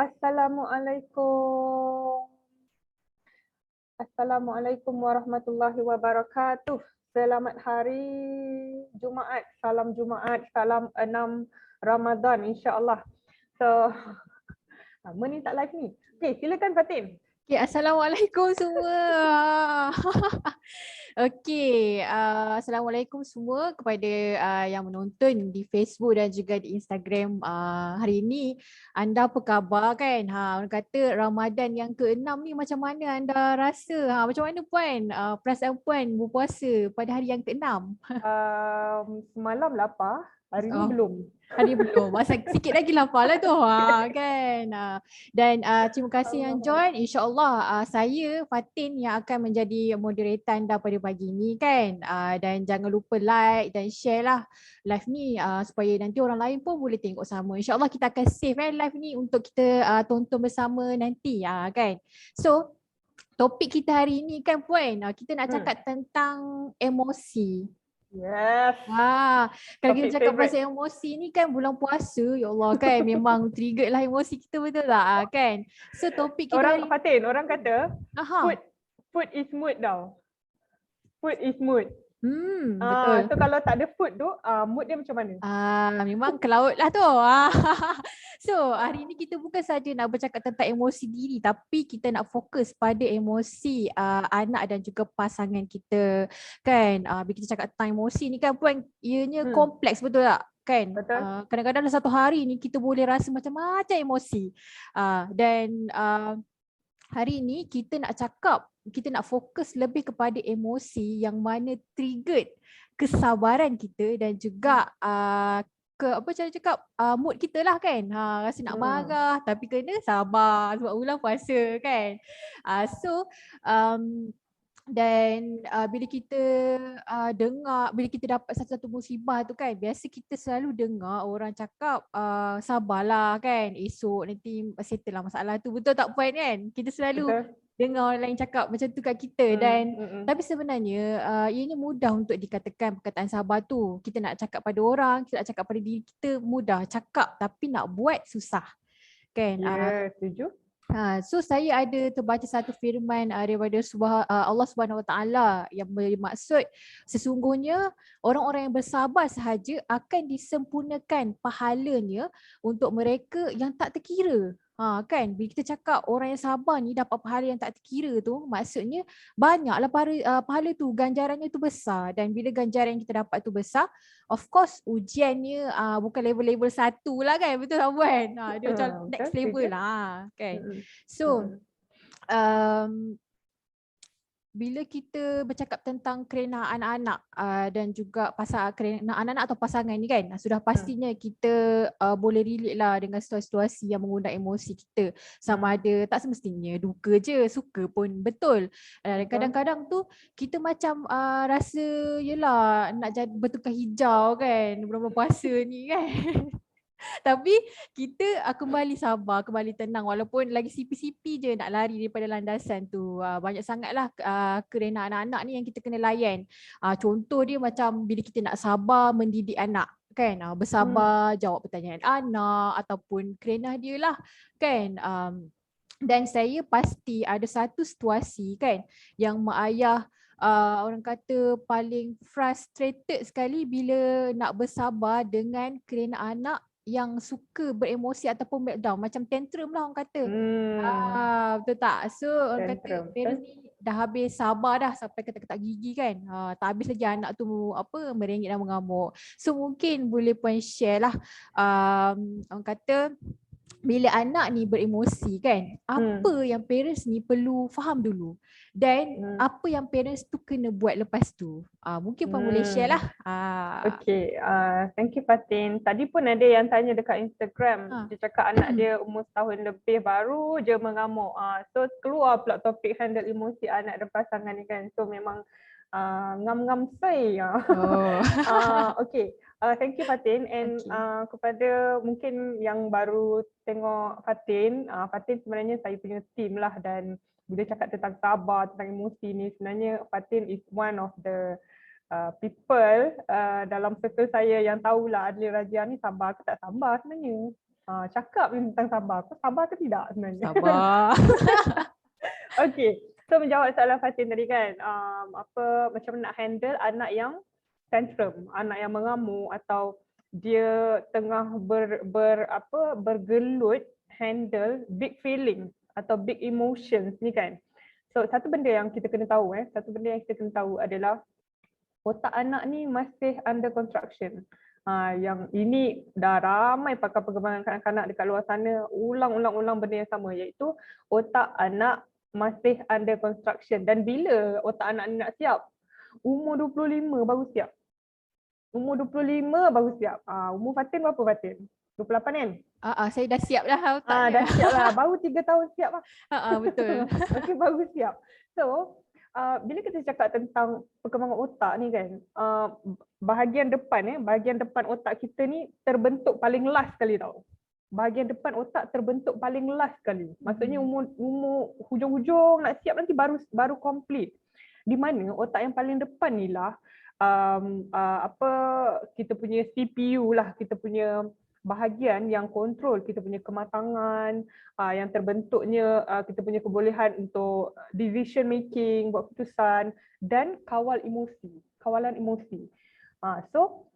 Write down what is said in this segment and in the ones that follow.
Assalamualaikum. Assalamualaikum warahmatullahi wabarakatuh. Selamat hari Jumaat. Salam Jumaat. Salam 6 Ramadan insya-Allah. So, lama ni tak live ni. Okey, silakan Fatin. Okay, Assalamualaikum semua. Okey, Assalamualaikum semua kepada yang menonton di Facebook dan juga di Instagram hari ini. Anda apa khabar kan? Orang kata Ramadan yang ke-6 ni macam mana anda rasa? Macam mana Puan? Perasaan Puan berpuasa pada hari yang ke-6? Semalam lapar, hari ni Oh. belum. Hari belum. Masa sikit lagi lapar lah tu. Kan. Dan terima kasih yang join. InsyaAllah saya Fatin yang akan menjadi moderator anda pada pagi ni kan. Dan jangan lupa like dan share lah live ni supaya nanti orang lain pun boleh tengok sama. InsyaAllah kita akan save live ni untuk kita tonton bersama nanti kan. So topik kita hari ni kan Puan, kita nak cakap tentang emosi. Yes. Kalau kita cakap favorite. pasal emosi ni kan bulan puasa, ya Allah kan memang trigger lah emosi kita, betul tak kan? So topik kita Orang Fatin, orang kata food is mood tau. Food is mood. Betul. So kalau tak ada food tu, mood dia macam mana? Memang ke laut lah tu. So hari ni kita bukan saja nak bercakap tentang emosi diri, tapi kita nak fokus pada emosi anak dan juga pasangan kita kan. Bila kita cakap tentang emosi ni kan Puan, ianya kompleks, betul tak? Kan? Kadang-kadang dalam satu hari ni kita boleh rasa macam-macam emosi. Dan hari ni kita nak fokus lebih kepada emosi yang mana triggered kesabaran kita dan juga mood kita lah kan. Rasa nak marah tapi kena sabar sebab bulan puasa kan. Dan bila kita bila kita dapat satu-satu musibah tu kan, biasa kita selalu dengar orang cakap sabarlah kan, esok nanti settle lah masalah tu, betul tak Puan kan? Kita selalu dengar orang lain cakap macam tu kat kita dan tapi sebenarnya ianya mudah untuk dikatakan perkataan sabar tu. Kita nak cakap pada orang, kita nak cakap pada diri kita mudah cakap, tapi nak buat susah kan. Setuju. So saya ada terbaca satu firman daripada Allah Subhanahu Wa Taala yang bermaksud sesungguhnya orang-orang yang bersabar sahaja akan disempurnakan pahalanya untuk mereka yang tak terkira. Kan bila kita cakap orang yang sabar ni dapat pahala yang tak terkira tu, maksudnya banyaklah pahala tu, ganjarannya tu besar, dan bila ganjaran yang kita dapat tu besar, of course ujiannya bukan level-level 1 lah kan, betul tak Puan? Dia macam next level lah kan. So bila kita bercakap tentang kerana anak-anak dan juga kerana anak-anak atau pasangan ni kan, sudah pastinya kita boleh relate lah dengan situasi-situasi yang mengundang emosi kita. Sama ada tak semestinya duka je, suka pun betul. Kadang-kadang tu kita macam rasa yelah nak jadi bertukar hijau kan bulan-bulan puasa ni kan. Tapi kita kembali sabar, kembali tenang walaupun lagi sipi-sipi je nak lari daripada landasan tu. Banyak sangatlah kerana anak-anak ni yang kita kena layan. Contoh dia macam bila kita nak sabar mendidik anak kan, bersabar jawab pertanyaan anak ataupun kerana dia lah kan. Dan saya pasti ada satu situasi kan yang mak ayah orang kata paling frustrated sekali bila nak bersabar dengan kerana anak yang suka beremosi ataupun breakdown, macam tantrum lah orang kata. Betul tak? So orang kata parents ni dah habis sabar dah sampai ketak-ketak gigi kan. Tak habis lagi anak tu merengek dan mengamuk. So mungkin boleh Puan share lah orang kata bila anak ni beremosi kan, apa yang parents ni perlu faham dulu dan apa yang parents tu kena buat lepas tu. Mungkin Puan boleh share lah. Okay, thank you Fatin. Tadi pun ada yang tanya dekat Instagram, dia cakap anak dia umur setahun lebih baru je mengamuk. So keluar pula topik handle emosi anak dan pasangan ni kan. So memang ngam-ngam say. Okay. Thank you Fatin, and kepada mungkin yang baru tengok Fatin, Fatin sebenarnya saya punya team lah, dan bila cakap tentang sabar, tentang emosi ni, sebenarnya Fatin is one of the people dalam circle saya yang tahulah Adli Razia ni sabar ke tak sabar sebenarnya. Cakap tentang sabar. Kau sabar ke tidak sebenarnya? Sabar. Okay. So menjawab soalan Fatin tadi kan, macam nak handle anak yang tantrum, anak yang mengamuk atau dia tengah bergelut handle big feeling atau big emotions ni kan. So satu benda yang kita kena tahu adalah otak anak ni masih under construction. Yang ini dah ramai pakar perkembangan kanak-kanak dekat luar sana ulang benda yang sama, iaitu otak anak masih under construction. Dan bila otak anak ni nak siap? Umur 25 baru siap. Umur 25 baru siap. Umur Fatin berapa Fatin? 28 kan? Saya dah siap dah otaknya. Dah siap lah. Baru 3 tahun siap lah. Betul. Okay, baru siap. So, bila kita cakap tentang perkembangan otak ni kan, bahagian depan otak kita ni terbentuk paling last sekali tau. Bahagian depan otak terbentuk paling last sekali. Maksudnya umur hujung-hujung nak siap nanti baru complete. Di mana otak yang paling depan ni lah kita punya CPU lah, kita punya bahagian yang kontrol kita punya kematangan, yang terbentuknya kita punya kebolehan untuk decision making, buat keputusan dan kawalan emosi. So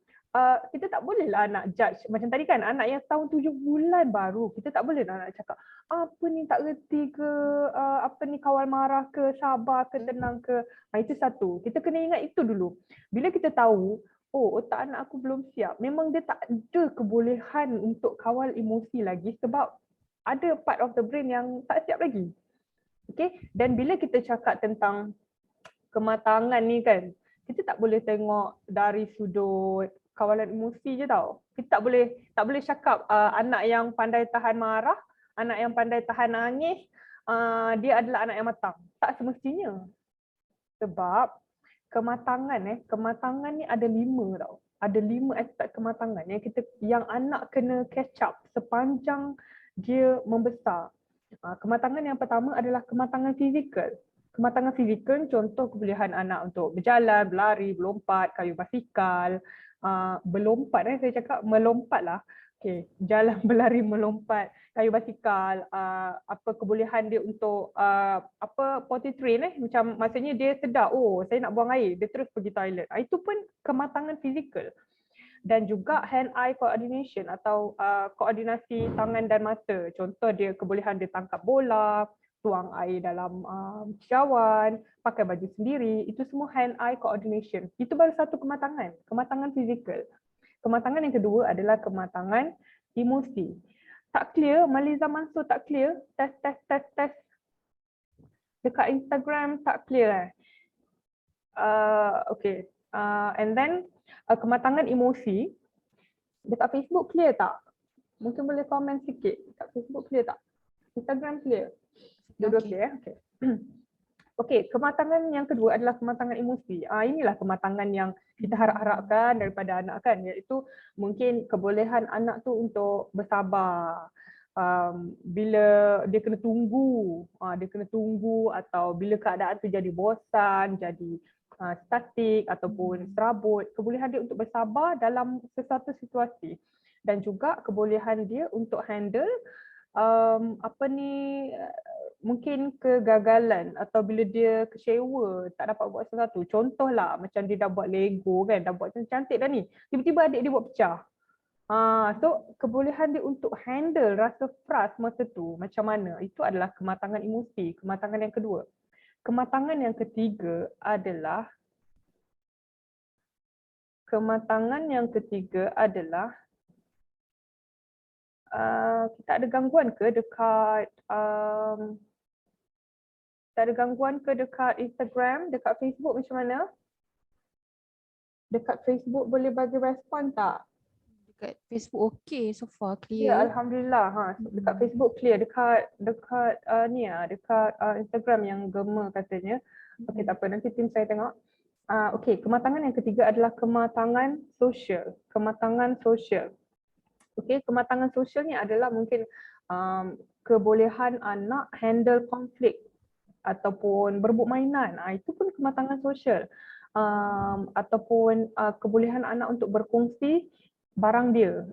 kita tak boleh lah nak judge macam tadi kan, anak yang tahun 7 bulan baru, kita tak boleh lah nak cakap apa ni tak reti ke, apa ni kawal marah ke, sabar ke, tenang ke. Itu satu, kita kena ingat itu dulu. Bila kita tahu otak anak aku belum siap, memang dia tak ada kebolehan untuk kawal emosi lagi sebab ada part of the brain yang tak siap lagi. Okay? Dan bila kita cakap tentang kematangan ni kan, kita tak boleh tengok dari sudut kawalan emosi je tau. Kita tak boleh cakap anak yang pandai tahan marah, anak yang pandai tahan nangis, dia adalah anak yang matang. Tak semestinya. Sebab kematangan ni ada 5 tau. Ada 5 aspek kematangan yang anak kena catch up sepanjang dia membesar. Kematangan yang pertama adalah kematangan fizikal. Kematangan fizikal contoh kebolehan anak untuk berjalan, berlari, melompat, kayuh basikal. Saya cakap melompat lah. Okay, jalan, berlari, melompat, kayuh basikal, kebolehan dia untuk potty train macam maksudnya dia sedar, saya nak buang air, dia terus pergi toilet. Itu pun kematangan fizikal. Dan juga hand-eye coordination atau koordinasi tangan dan mata. Contoh dia kebolehan dia tangkap bola, tuang air dalam cawan, pakai baju sendiri, itu semua hand-eye coordination. Itu baru satu kematangan fizikal. Kematangan yang kedua adalah kematangan emosi. Tak clear, Maliza Mansur tak clear, test. Dekat Instagram tak clear okay. And then kematangan emosi, dekat Facebook clear tak? Mungkin boleh komen sikit. Dekat Facebook clear tak? Instagram clear? Dua-dua clear? Okay. Okey, kematangan yang kedua adalah kematangan emosi. Inilah kematangan yang kita harap-harapkan daripada anak kan, iaitu mungkin kebolehan anak tu untuk bersabar. Bila dia kena tunggu atau bila keadaan tu jadi bosan, jadi statik ataupun serabut, kebolehan dia untuk bersabar dalam sesuatu situasi dan juga kebolehan dia untuk handle mungkin kegagalan atau bila dia kecewa tak dapat buat sesuatu. Contohlah macam dia dah buat Lego kan, dah buat cantik dah ni, tiba-tiba adik dia buat pecah. So kebolehan dia untuk handle rasa frust masa tu macam mana, itu adalah kematangan emosi, kematangan yang kedua. Kematangan yang ketiga adalah kita ada gangguan ke dekat Instagram, dekat Facebook macam mana? Dekat Facebook boleh bagi respon tak? Dekat Facebook okey, so far clear. Ya, alhamdulillah. Dekat Facebook clear, dekat Instagram yang gema katanya. Okey, tak apa, nanti tim saya tengok. Okey, kematangan yang ketiga adalah kematangan sosial. Okey, kematangan sosial ni adalah mungkin kebolehan anak handle konflik ataupun berebut mainan. Itu pun kematangan sosial. Ataupun kebolehan anak untuk berkongsi barang dia,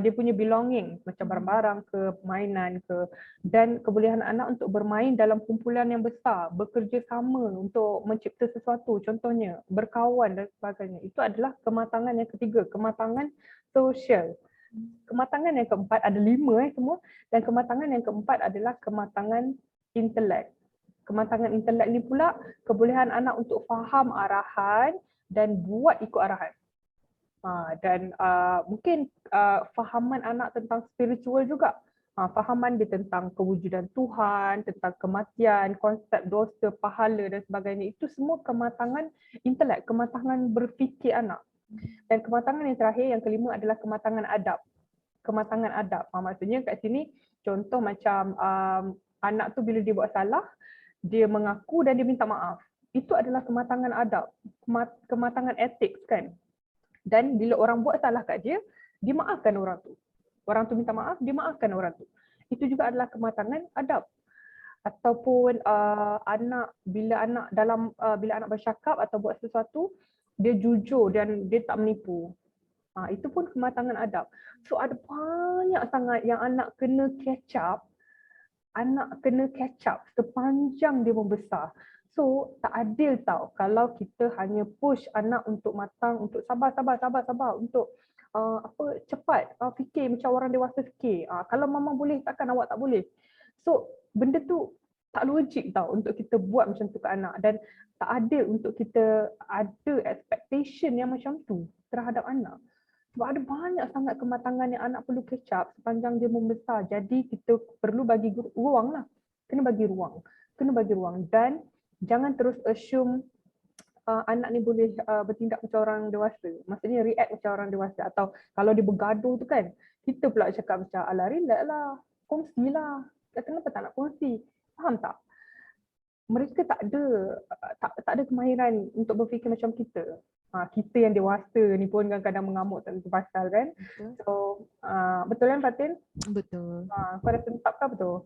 dia punya belonging macam barang-barang ke, mainan ke, dan kebolehan anak untuk bermain dalam kumpulan yang besar, bekerja sama untuk mencipta sesuatu, contohnya berkawan dan sebagainya. Itu adalah kematangan yang ketiga, kematangan sosial. Kematangan yang keempat, ada 5 semua, dan kematangan yang keempat adalah kematangan intelek. Kematangan intelek ni pula kebolehan anak untuk faham arahan dan buat ikut arahan. Dan mungkin fahaman anak tentang spiritual juga. Fahaman dia tentang kewujudan Tuhan, tentang kematian, konsep dosa, pahala dan sebagainya. Itu semua kematangan intelek, kematangan berfikir anak. Dan kematangan yang terakhir, yang kelima adalah kematangan adab. Kematangan adab. Maksudnya kat sini, contoh macam anak tu bila dia buat salah, dia mengaku dan dia minta maaf. Itu adalah kematangan adab, kematangan etik kan. Dan bila orang buat salah kat dia, dia maafkan orang tu. Orang tu minta maaf, dia maafkan orang tu. Itu juga adalah kematangan adab. Ataupun bila anak bercakap atau buat sesuatu, dia jujur dan dia tak menipu. Itu pun kematangan adab. So ada banyak sangat yang anak kena catch up. Anak kena catch up sepanjang dia membesar. So tak adil tau kalau kita hanya push anak untuk matang, untuk sabar, untuk cepat fikir macam orang dewasa fikir. Kalau mama boleh, takkan awak tak boleh. So benda tu tak logik tau untuk kita buat macam tu ke anak, dan tak adil untuk kita ada expectation yang macam tu terhadap anak. Sebab ada banyak sangat kematangan yang anak perlu catch up sepanjang dia membesar. Jadi kita perlu bagi ruang lah. Kena bagi ruang. Dan jangan terus assume anak ni boleh bertindak macam orang dewasa. Maksudnya react macam orang dewasa. Atau kalau dia bergaduh tu kan, kita pula cakap macam, alah relax lah, kongsi lah. Kenapa tak nak kongsi? Faham tak? Mereka tak ada kemahiran untuk berfikir macam kita. Kita yang dewasa ni pun kadang-kadang mengamuk tak tentu pasal kan. Betul. So betul kan Fatin? Betul. Kau dah tentap ke betul?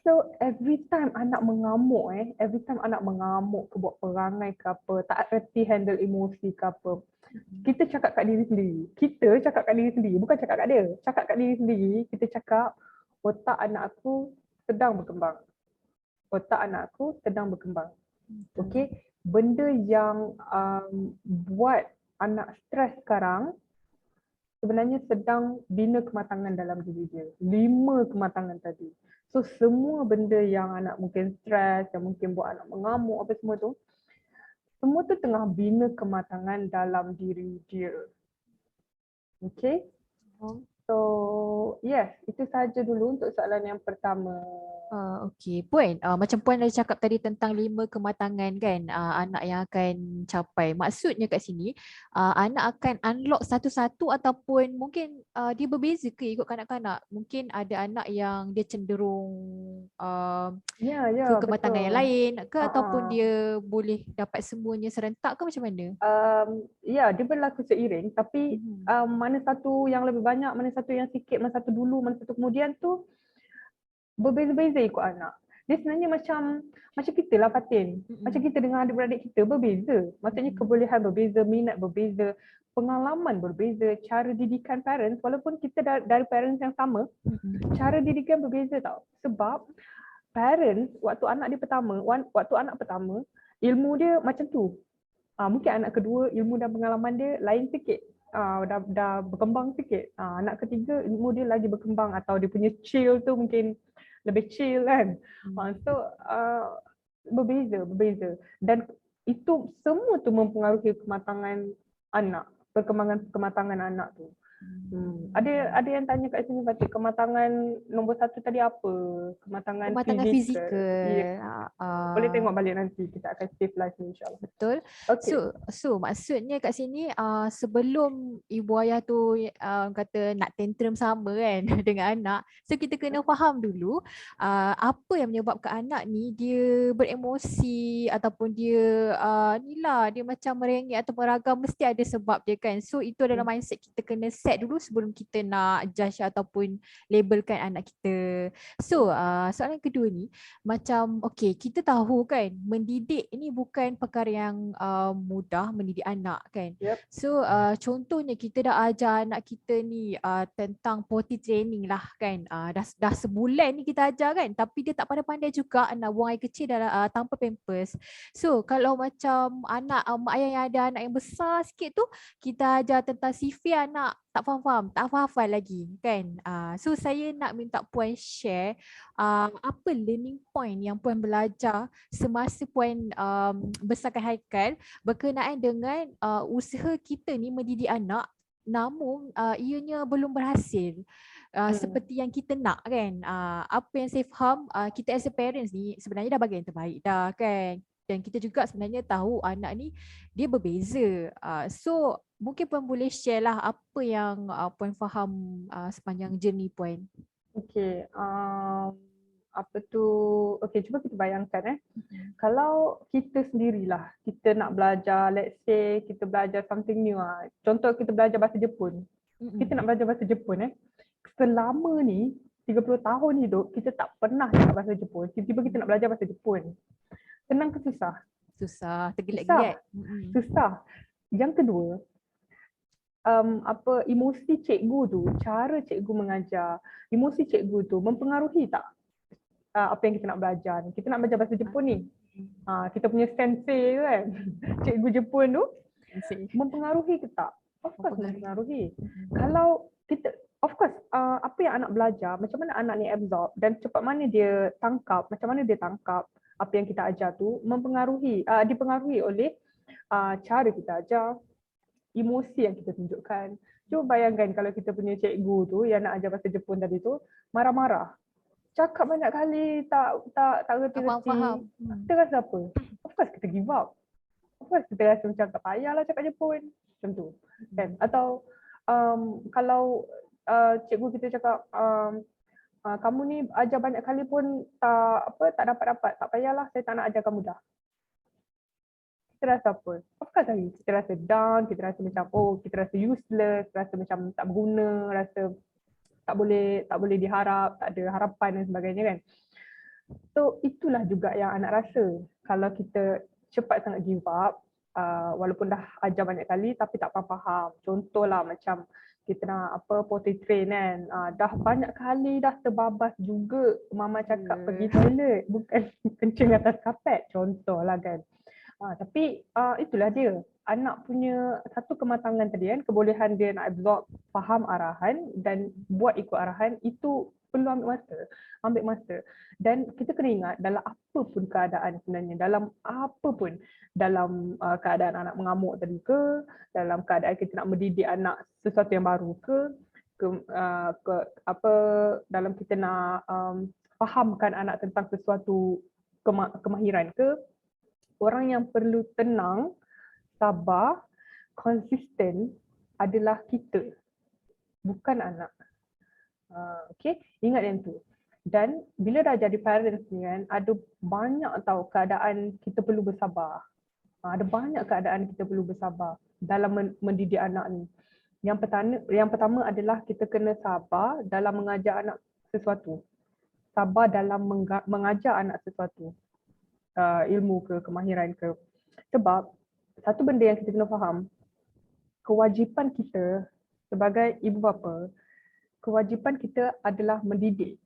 So every time anak mengamuk ke buat perangai ke apa, tak reti handle emosi ke apa, kita cakap kat diri sendiri. Bukan cakap kat dia. Cakap kat diri sendiri, kita cakap otak anak aku sedang berkembang. Okey, benda yang buat anak stres sekarang sebenarnya sedang bina kematangan dalam diri dia. 5 kematangan tadi. So semua benda yang anak mungkin stres, yang mungkin buat anak mengamuk apa semua tu tengah bina kematangan dalam diri dia. Okay? So yes, itu sahaja dulu untuk soalan yang pertama. Okey, Puan, macam Puan dah cakap tadi tentang 5 kematangan kan anak yang akan capai. Maksudnya kat sini anak akan unlock satu-satu ataupun mungkin dia berbeza ke ikut kanak-kanak? Mungkin ada anak yang dia cenderung ke kematangan betul. yang lain ke ataupun dia boleh dapat semuanya serentak ke macam mana? Dia berlaku seiring, tapi mana satu yang lebih banyak, mana satu yang sikit, mana satu dulu, mana satu kemudian tu berbeza-beza ikut anak. Dia sebenarnya macam kita lah Fatin. Macam kita dengan adik-beradik kita berbeza. Maksudnya kebolehan berbeza, minat berbeza, pengalaman berbeza, cara didikan parents, walaupun kita dari parents yang sama, cara didikan berbeza tau. Sebab parents waktu anak pertama, ilmu dia macam tu. Mungkin anak kedua ilmu dan pengalaman dia lain sikit. Dah berkembang sikit. Anak ketiga ilmu dia lagi berkembang atau dia punya chill tu mungkin lebih chill kan. So berbeza. Dan itu semua tu mempengaruhi kematangan anak, perkembangan kematangan anak tu. Ada yang tanya kat sini Fatin, kematangan nombor 1 tadi apa? Kematangan fizikal. Yeah. Boleh tengok balik nanti, kita akan save live ni insyaAllah. Betul. Okay. So maksudnya kat sini sebelum ibu ayah tu kata nak tantrum sama kan dengan anak, so kita kena faham dulu apa yang menyebabkan anak ni dia beremosi ataupun dia dia macam merengek atau meragam, mesti ada sebab dia kan. So itu adalah mindset kita kena set set dulu sebelum kita nak judge ataupun labelkan anak kita. So soalan kedua ni, macam okay, kita tahu kan mendidik ni bukan perkara yang mudah, mendidik anak kan. Yep. So contohnya kita dah ajar anak kita ni tentang potty training lah kan. Dah sebulan ni kita ajar kan, tapi dia tak pandai-pandai juga nak buang air kecil dalam tanpa pampers. So kalau macam anak mak ayah yang ada anak yang besar sikit tu, kita ajar tentang sifir, anak tak faham, tak hafal lagi kan. So saya nak minta Puan share apa learning point yang Puan belajar semasa Puan besarkan Haikal berkenaan dengan usaha kita ni mendidik anak, namun ianya belum berhasil seperti yang kita nak kan. Apa yang saya faham, kita as a parents ni sebenarnya dah bagi yang terbaik dah kan. Dan kita juga sebenarnya tahu anak ni dia berbeza. So mungkin Puan boleh share lah apa yang Puan faham sepanjang journey Puan. Okay, apa tu, okay, cuba kita bayangkan kalau kita sendirilah, kita nak belajar, let's say kita belajar something new contoh kita belajar bahasa Jepun. Kita nak belajar bahasa Jepun selama ni 30 tahun hidup kita tak pernah cakap bahasa Jepun. Tiba-tiba kita nak belajar bahasa Jepun. Senang ke susah? Susah, tergilat-gilat. Susah. Yang kedua, emosi cikgu tu, cara cikgu mengajar, emosi cikgu tu mempengaruhi tak apa yang kita nak belajar ni? Kita nak belajar bahasa Jepun ni. Kita punya sensei kan, cikgu Jepun tu mempengaruhi ke tak? Of course mempengaruhi. Kalau kita, of course, apa yang anak belajar, macam mana anak ni absorb dan cepat mana dia tangkap, macam mana dia tangkap apa yang kita ajar tu dipengaruhi oleh cara kita ajar, emosi yang kita tunjukkan. Cuba bayangkan kalau kita punya cikgu tu yang nak ajar bahasa Jepun tadi tu marah-marah, cakap banyak kali tak reti-reti, kita rasa apa? Of course kita give up. Of course kita rasa macam tak payahlah cakap Jepun macam tu kan. Atau kalau cikgu kita cakap kamu ni ajar banyak kali pun tak dapat, tak payahlah, saya tak nak ajar kamu dah. Kita rasa apa? Of course kita rasa down, kita rasa macam kita rasa useless, rasa macam tak berguna, rasa tak boleh diharap, tak ada harapan dan sebagainya kan. So itulah juga yang anak rasa kalau kita cepat sangat give up, walaupun dah ajar banyak kali tapi tak faham. Contohlah macam kita nak potty train kan, dah banyak kali dah terbabas juga, mama cakap pergi toilet bukan kencing atas kapet, contohlah kan. Tapi itulah dia, anak punya satu kematangan tadi kan, kebolehan dia nak absorb, faham arahan dan buat ikut arahan, itu perlu ambil masa. Dan kita kena ingat dalam apa pun keadaan sebenarnya, dalam apa pun, dalam keadaan anak mengamuk tadi ke, dalam keadaan kita nak mendidik anak sesuatu yang baru ke dalam kita nak fahamkan anak tentang sesuatu kemahiran ke, orang yang perlu tenang, sabar, konsisten adalah kita, bukan anak. Okay, ingat yang tu. Dan bila dah jadi parents ni kan, ada banyak tau keadaan kita perlu bersabar. Ada banyak keadaan kita perlu bersabar dalam mendidik anak ni. Yang pertama adalah kita kena sabar dalam mengajar anak sesuatu. Sabar dalam mengajar anak sesuatu. Ilmu ke, kemahiran ke. Sebab satu benda yang kita kena faham, kewajipan kita sebagai ibu bapa, kewajipan kita adalah mendidik.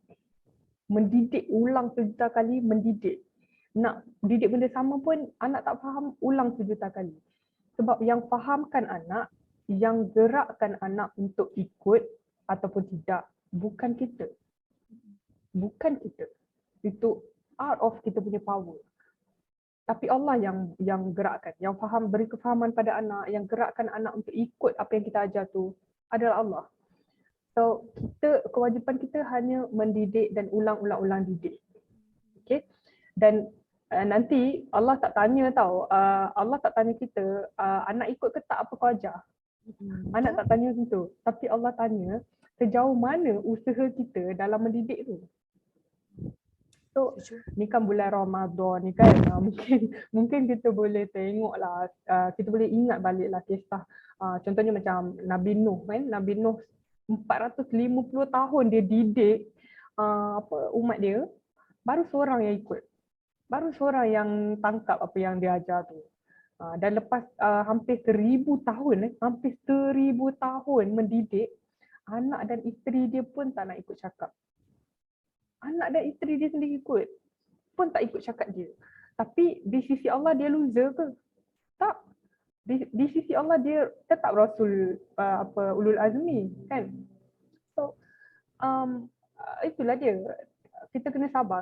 Mendidik ulang sejuta kali, mendidik. Nak didik benda sama pun anak tak faham, ulang sejuta kali. Sebab yang fahamkan anak, yang gerakkan anak untuk ikut ataupun tidak, bukan kita. Bukan kita. Itu out of kita punya power. Tapi Allah yang gerakkan, yang faham, beri kefahaman pada anak, yang gerakkan anak untuk ikut apa yang kita ajar tu adalah Allah. So kewajipan kita hanya mendidik dan ulang-ulang didik. Okay? Dan nanti Allah tak tanya tau, Allah tak tanya kita, anak ikut ke tak apa kau ajar. Anak tak tanya macam tu. Tapi Allah tanya sejauh mana usaha kita dalam mendidik tu. So ni kan bulan Ramadan ni kan, mungkin kita boleh tengok lah, kita boleh ingat balik lah kisah Contohnya macam Nabi Nuh kan, Nabi Nuh 450 tahun dia didik umat dia, baru seorang yang ikut. Baru seorang yang tangkap apa yang dia ajar tu. Dan lepas hampir 1000 tahun, hampir 1000 tahun mendidik, anak dan isteri dia pun tak nak ikut cakap. Anak dan isteri dia sendiri ikut, pun tak ikut cakap dia. Tapi di sisi Allah dia loser ke? Tak. Di sisi Allah dia tetap Rasul ulul azmi kan. So itulah dia. Kita kena sabar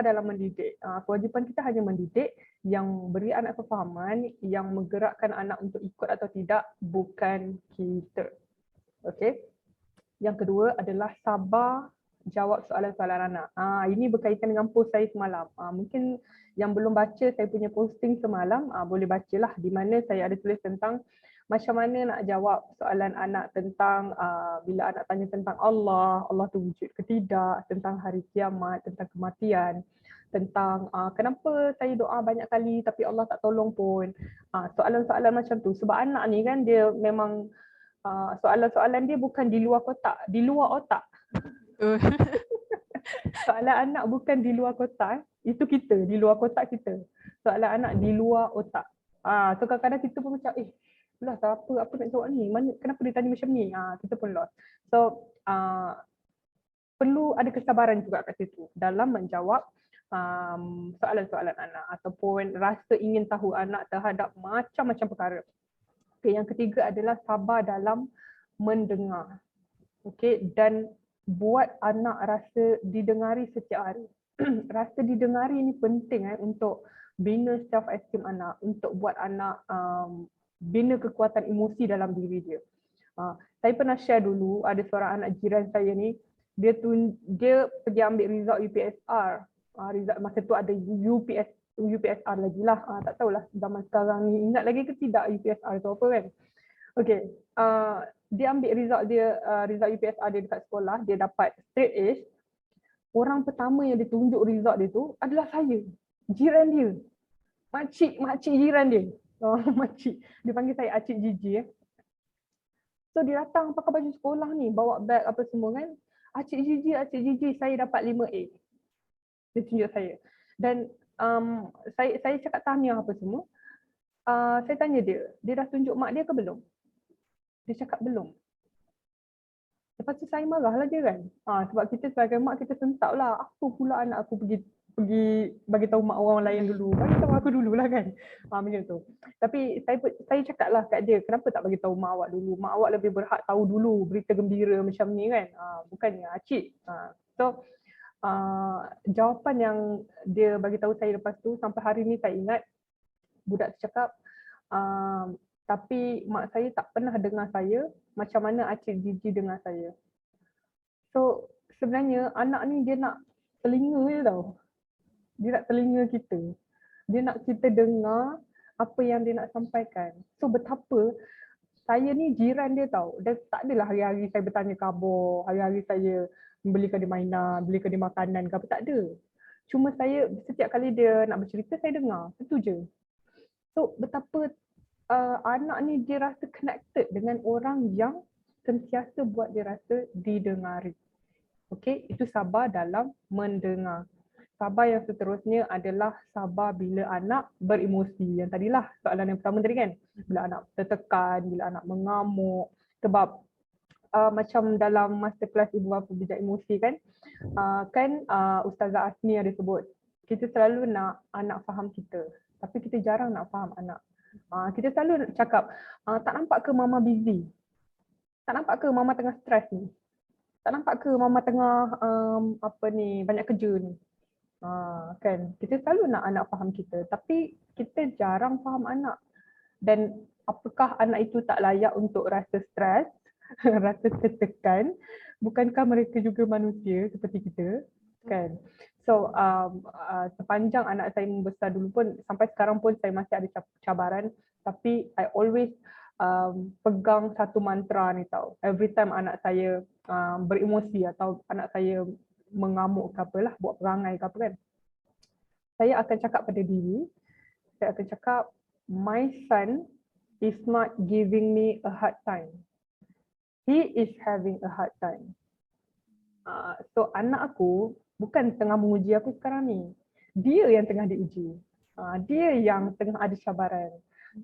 dalam mendidik. Kewajipan kita hanya mendidik, yang beri anak kefahaman, yang menggerakkan anak untuk ikut atau tidak bukan kita. Okey. Yang kedua adalah sabar jawab soalan-soalan anak. Ini berkaitan dengan post saya semalam. Mungkin yang belum baca saya punya posting semalam, boleh bacalah, di mana saya ada tulis tentang macam mana nak jawab soalan anak tentang bila anak tanya tentang Allah tu wujud ke tidak, tentang hari kiamat, tentang kematian, tentang kenapa saya doa banyak kali tapi Allah tak tolong pun. Soalan-soalan macam tu. Sebab anak ni kan dia memang soalan-soalan dia bukan di luar kotak, di luar otak. Soalan anak bukan di luar kotak, itu kita, di luar kotak kita. Soalan anak di luar otak. So kadang-kadang kita pun macam, lost apa nak jawab ni? Kenapa dia tanya macam ni? Kita pun lost. So perlu ada kesabaran juga kat situ dalam menjawab soalan-soalan anak ataupun rasa ingin tahu anak terhadap macam-macam perkara. Okay, yang ketiga adalah sabar dalam mendengar. Okay, dan buat anak rasa didengari setiap hari. Rasa didengari ni penting untuk bina self esteem anak, untuk buat anak bina kekuatan emosi dalam diri dia. Saya pernah share dulu, ada seorang anak jiran saya ni, dia pergi ambil result UPSR. Result masa tu ada UPSR lagi lah. Tak tahulah zaman sekarang ni ingat lagi ke tidak UPSR tu apa kan. Okay, dia ambil result UPSR dia dekat sekolah, dia dapat straight A's. Orang pertama yang dia tunjuk result dia tu adalah saya, jiran dia. Makcik jiran dia. Makcik, dia panggil saya Acik Gigi. So dia datang pakai baju sekolah ni, bawa beg apa semua kan. Acik Gigi, saya dapat 5A. Dia tunjuk saya. Dan saya cakap tahniah apa semua. Saya tanya dia dah tunjuk mak dia ke belum? Dia cakap belum. Lepas tu saya marahlah dia kan. Sebab kita sebagai mak kita sentak lah. Apa pula anak aku pergi bagi tahu mak orang lain dulu. Bagi tahu aku dululah kan. Macam tu. Tapi saya cakap lah kat dia, kenapa tak bagi tahu mak awak dulu? Mak awak lebih berhak tahu dulu berita gembira macam ni kan. Bukannya acik. So jawapan yang dia bagi tahu saya lepas tu sampai hari ni saya ingat, budak tu cakap, tapi mak saya tak pernah dengar saya macam mana Acik Gigi dengar saya. So sebenarnya anak ni dia nak telinga je tau. Dia nak telinga kita. Dia nak kita dengar apa yang dia nak sampaikan. So betapa saya ni jiran dia tau. Dan tak adalah hari-hari saya bertanya khabar, hari-hari saya belikan dia mainan, belikan dia makanan ke apa, tak ada. Cuma saya setiap kali dia nak bercerita saya dengar. Itu je. So betapa anak ni dia rasa connected dengan orang yang sentiasa buat dia rasa didengari. Okey, itu sabar dalam mendengar. Sabar yang seterusnya adalah sabar bila anak beremosi. Yang tadilah soalan yang pertama tadi kan. Bila anak tertekan, bila anak mengamuk. Sebab macam dalam masterclass Ibu Bapa Bijak Emosi kan, Ustazah Asmi ada sebut, kita selalu nak anak faham kita. Tapi kita jarang nak faham anak. Kita selalu cakap, tak nampak ke mama busy? Tak nampak ke mama tengah stres ni? Tak nampak ke mama tengah banyak kerja ni? Kan? Kita selalu nak anak faham kita, tapi kita jarang faham anak. Dan apakah anak itu tak layak untuk rasa stres, rasa tertekan? Bukankah mereka juga manusia seperti kita? Kan? So sepanjang anak saya membesar dulu pun, sampai sekarang pun saya masih ada cabaran, tapi I always pegang satu mantra ni tau. Every time anak saya beremosi atau anak saya mengamuk ke apalah, buat perangai ke apa kan, saya akan cakap pada diri, saya akan cakap, my son is not giving me a hard time. He is having a hard time. So anak aku bukan tengah menguji aku sekarang ni. Dia yang tengah diuji. Dia yang tengah ada cabaran.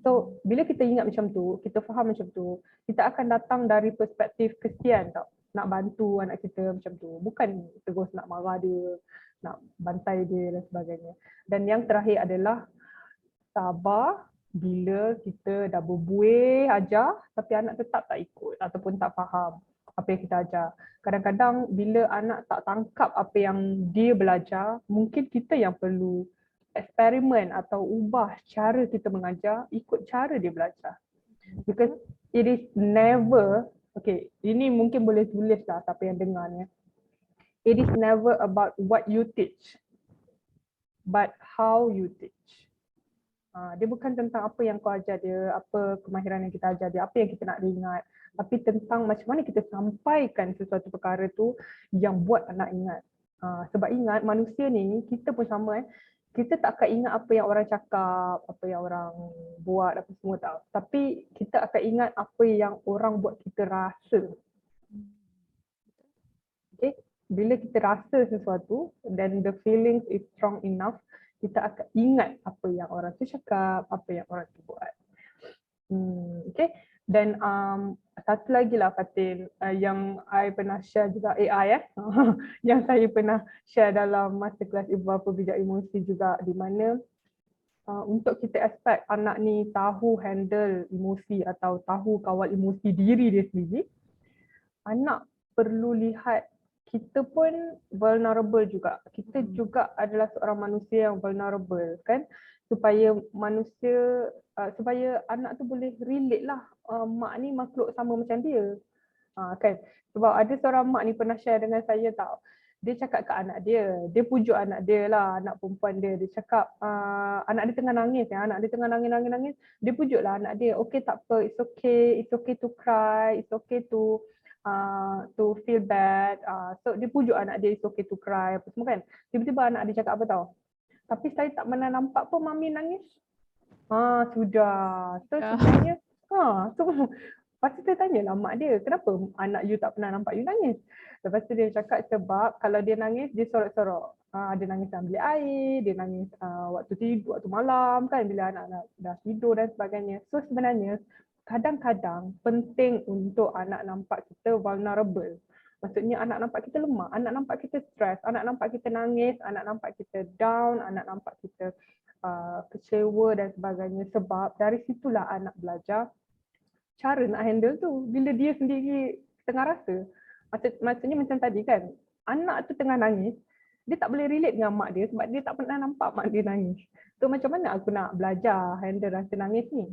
So bila kita ingat macam tu, kita faham macam tu, kita akan datang dari perspektif kesian tau. Nak bantu anak kita macam tu. Bukan terus nak marah dia, nak bantai dia dan sebagainya. Dan yang terakhir adalah sabar bila kita dah berbuih ajar tapi anak tetap tak ikut ataupun tak faham apa yang kita ajar. Kadang-kadang bila anak tak tangkap apa yang dia belajar, mungkin kita yang perlu eksperimen atau ubah cara kita mengajar ikut cara dia belajar. Because it is never, okay, ini mungkin boleh tulis lah siapa yang dengar ni. It is never about what you teach, but how you teach. Dia bukan tentang apa yang kau ajar dia, apa kemahiran yang kita ajar dia, apa yang kita nak dia ingat, tapi tentang macam mana kita sampaikan sesuatu perkara tu yang buat anak ingat. Sebab ingat manusia ni, kita pun sama kita tak akan ingat apa yang orang cakap, apa yang orang buat, apa semua tau. Tapi kita akan ingat apa yang orang buat kita rasa. Okay? Bila kita rasa sesuatu, then the feelings is strong enough, kita akan ingat apa yang orang tu cakap, apa yang orang tu buat. Okay. Dan satu lagi lah Fatin, yang I pernah share juga AI yang saya pernah share dalam masterclass Ibu Bapa Bijak Emosi juga, di mana untuk kita expect anak ni tahu handle emosi atau tahu kawal emosi diri dia sendiri, anak perlu lihat kita pun vulnerable juga. Kita juga adalah seorang manusia yang vulnerable kan, supaya manusia supaya anak tu boleh relate lah, mak ni makhluk sama macam dia. Kan? Sebab ada seorang mak ni pernah share dengan saya tau. Dia cakap ke anak dia pujuk anak dia lah, anak perempuan dia. Dia cakap anak dia tengah nangis ya, anak dia tengah nangis. Dia pujuk lah anak dia, okay tak apa, it's okay to cry, it's okay to feel bad. So dia pujuk anak dia, it's okay to cry apa semua kan. Tiba-tiba anak dia cakap apa tau? Tapi saya tak pernah nampak pun mami nangis. Sudah. So sebenarnya lepas tu saya tanyalah mak dia, kenapa anak you tak pernah nampak you nangis? Lepas tu dia cakap sebab kalau dia nangis, dia sorok-sorok. Dia nangis dalam bilik air, dia nangis waktu tidur, waktu malam kan, bila anak-anak dah tidur dan sebagainya. So sebenarnya kadang-kadang penting untuk anak nampak kita vulnerable. Maksudnya anak nampak kita lemah, anak nampak kita stres, anak nampak kita nangis, anak nampak kita down, anak nampak kita kecewa dan sebagainya. Sebab dari situlah anak belajar cara nak handle tu. Bila dia sendiri tengah rasa, maksudnya macam tadi kan, anak tu tengah nangis, dia tak boleh relate dengan mak dia sebab dia tak pernah nampak mak dia nangis. So macam mana aku nak belajar handle rasa nangis ni?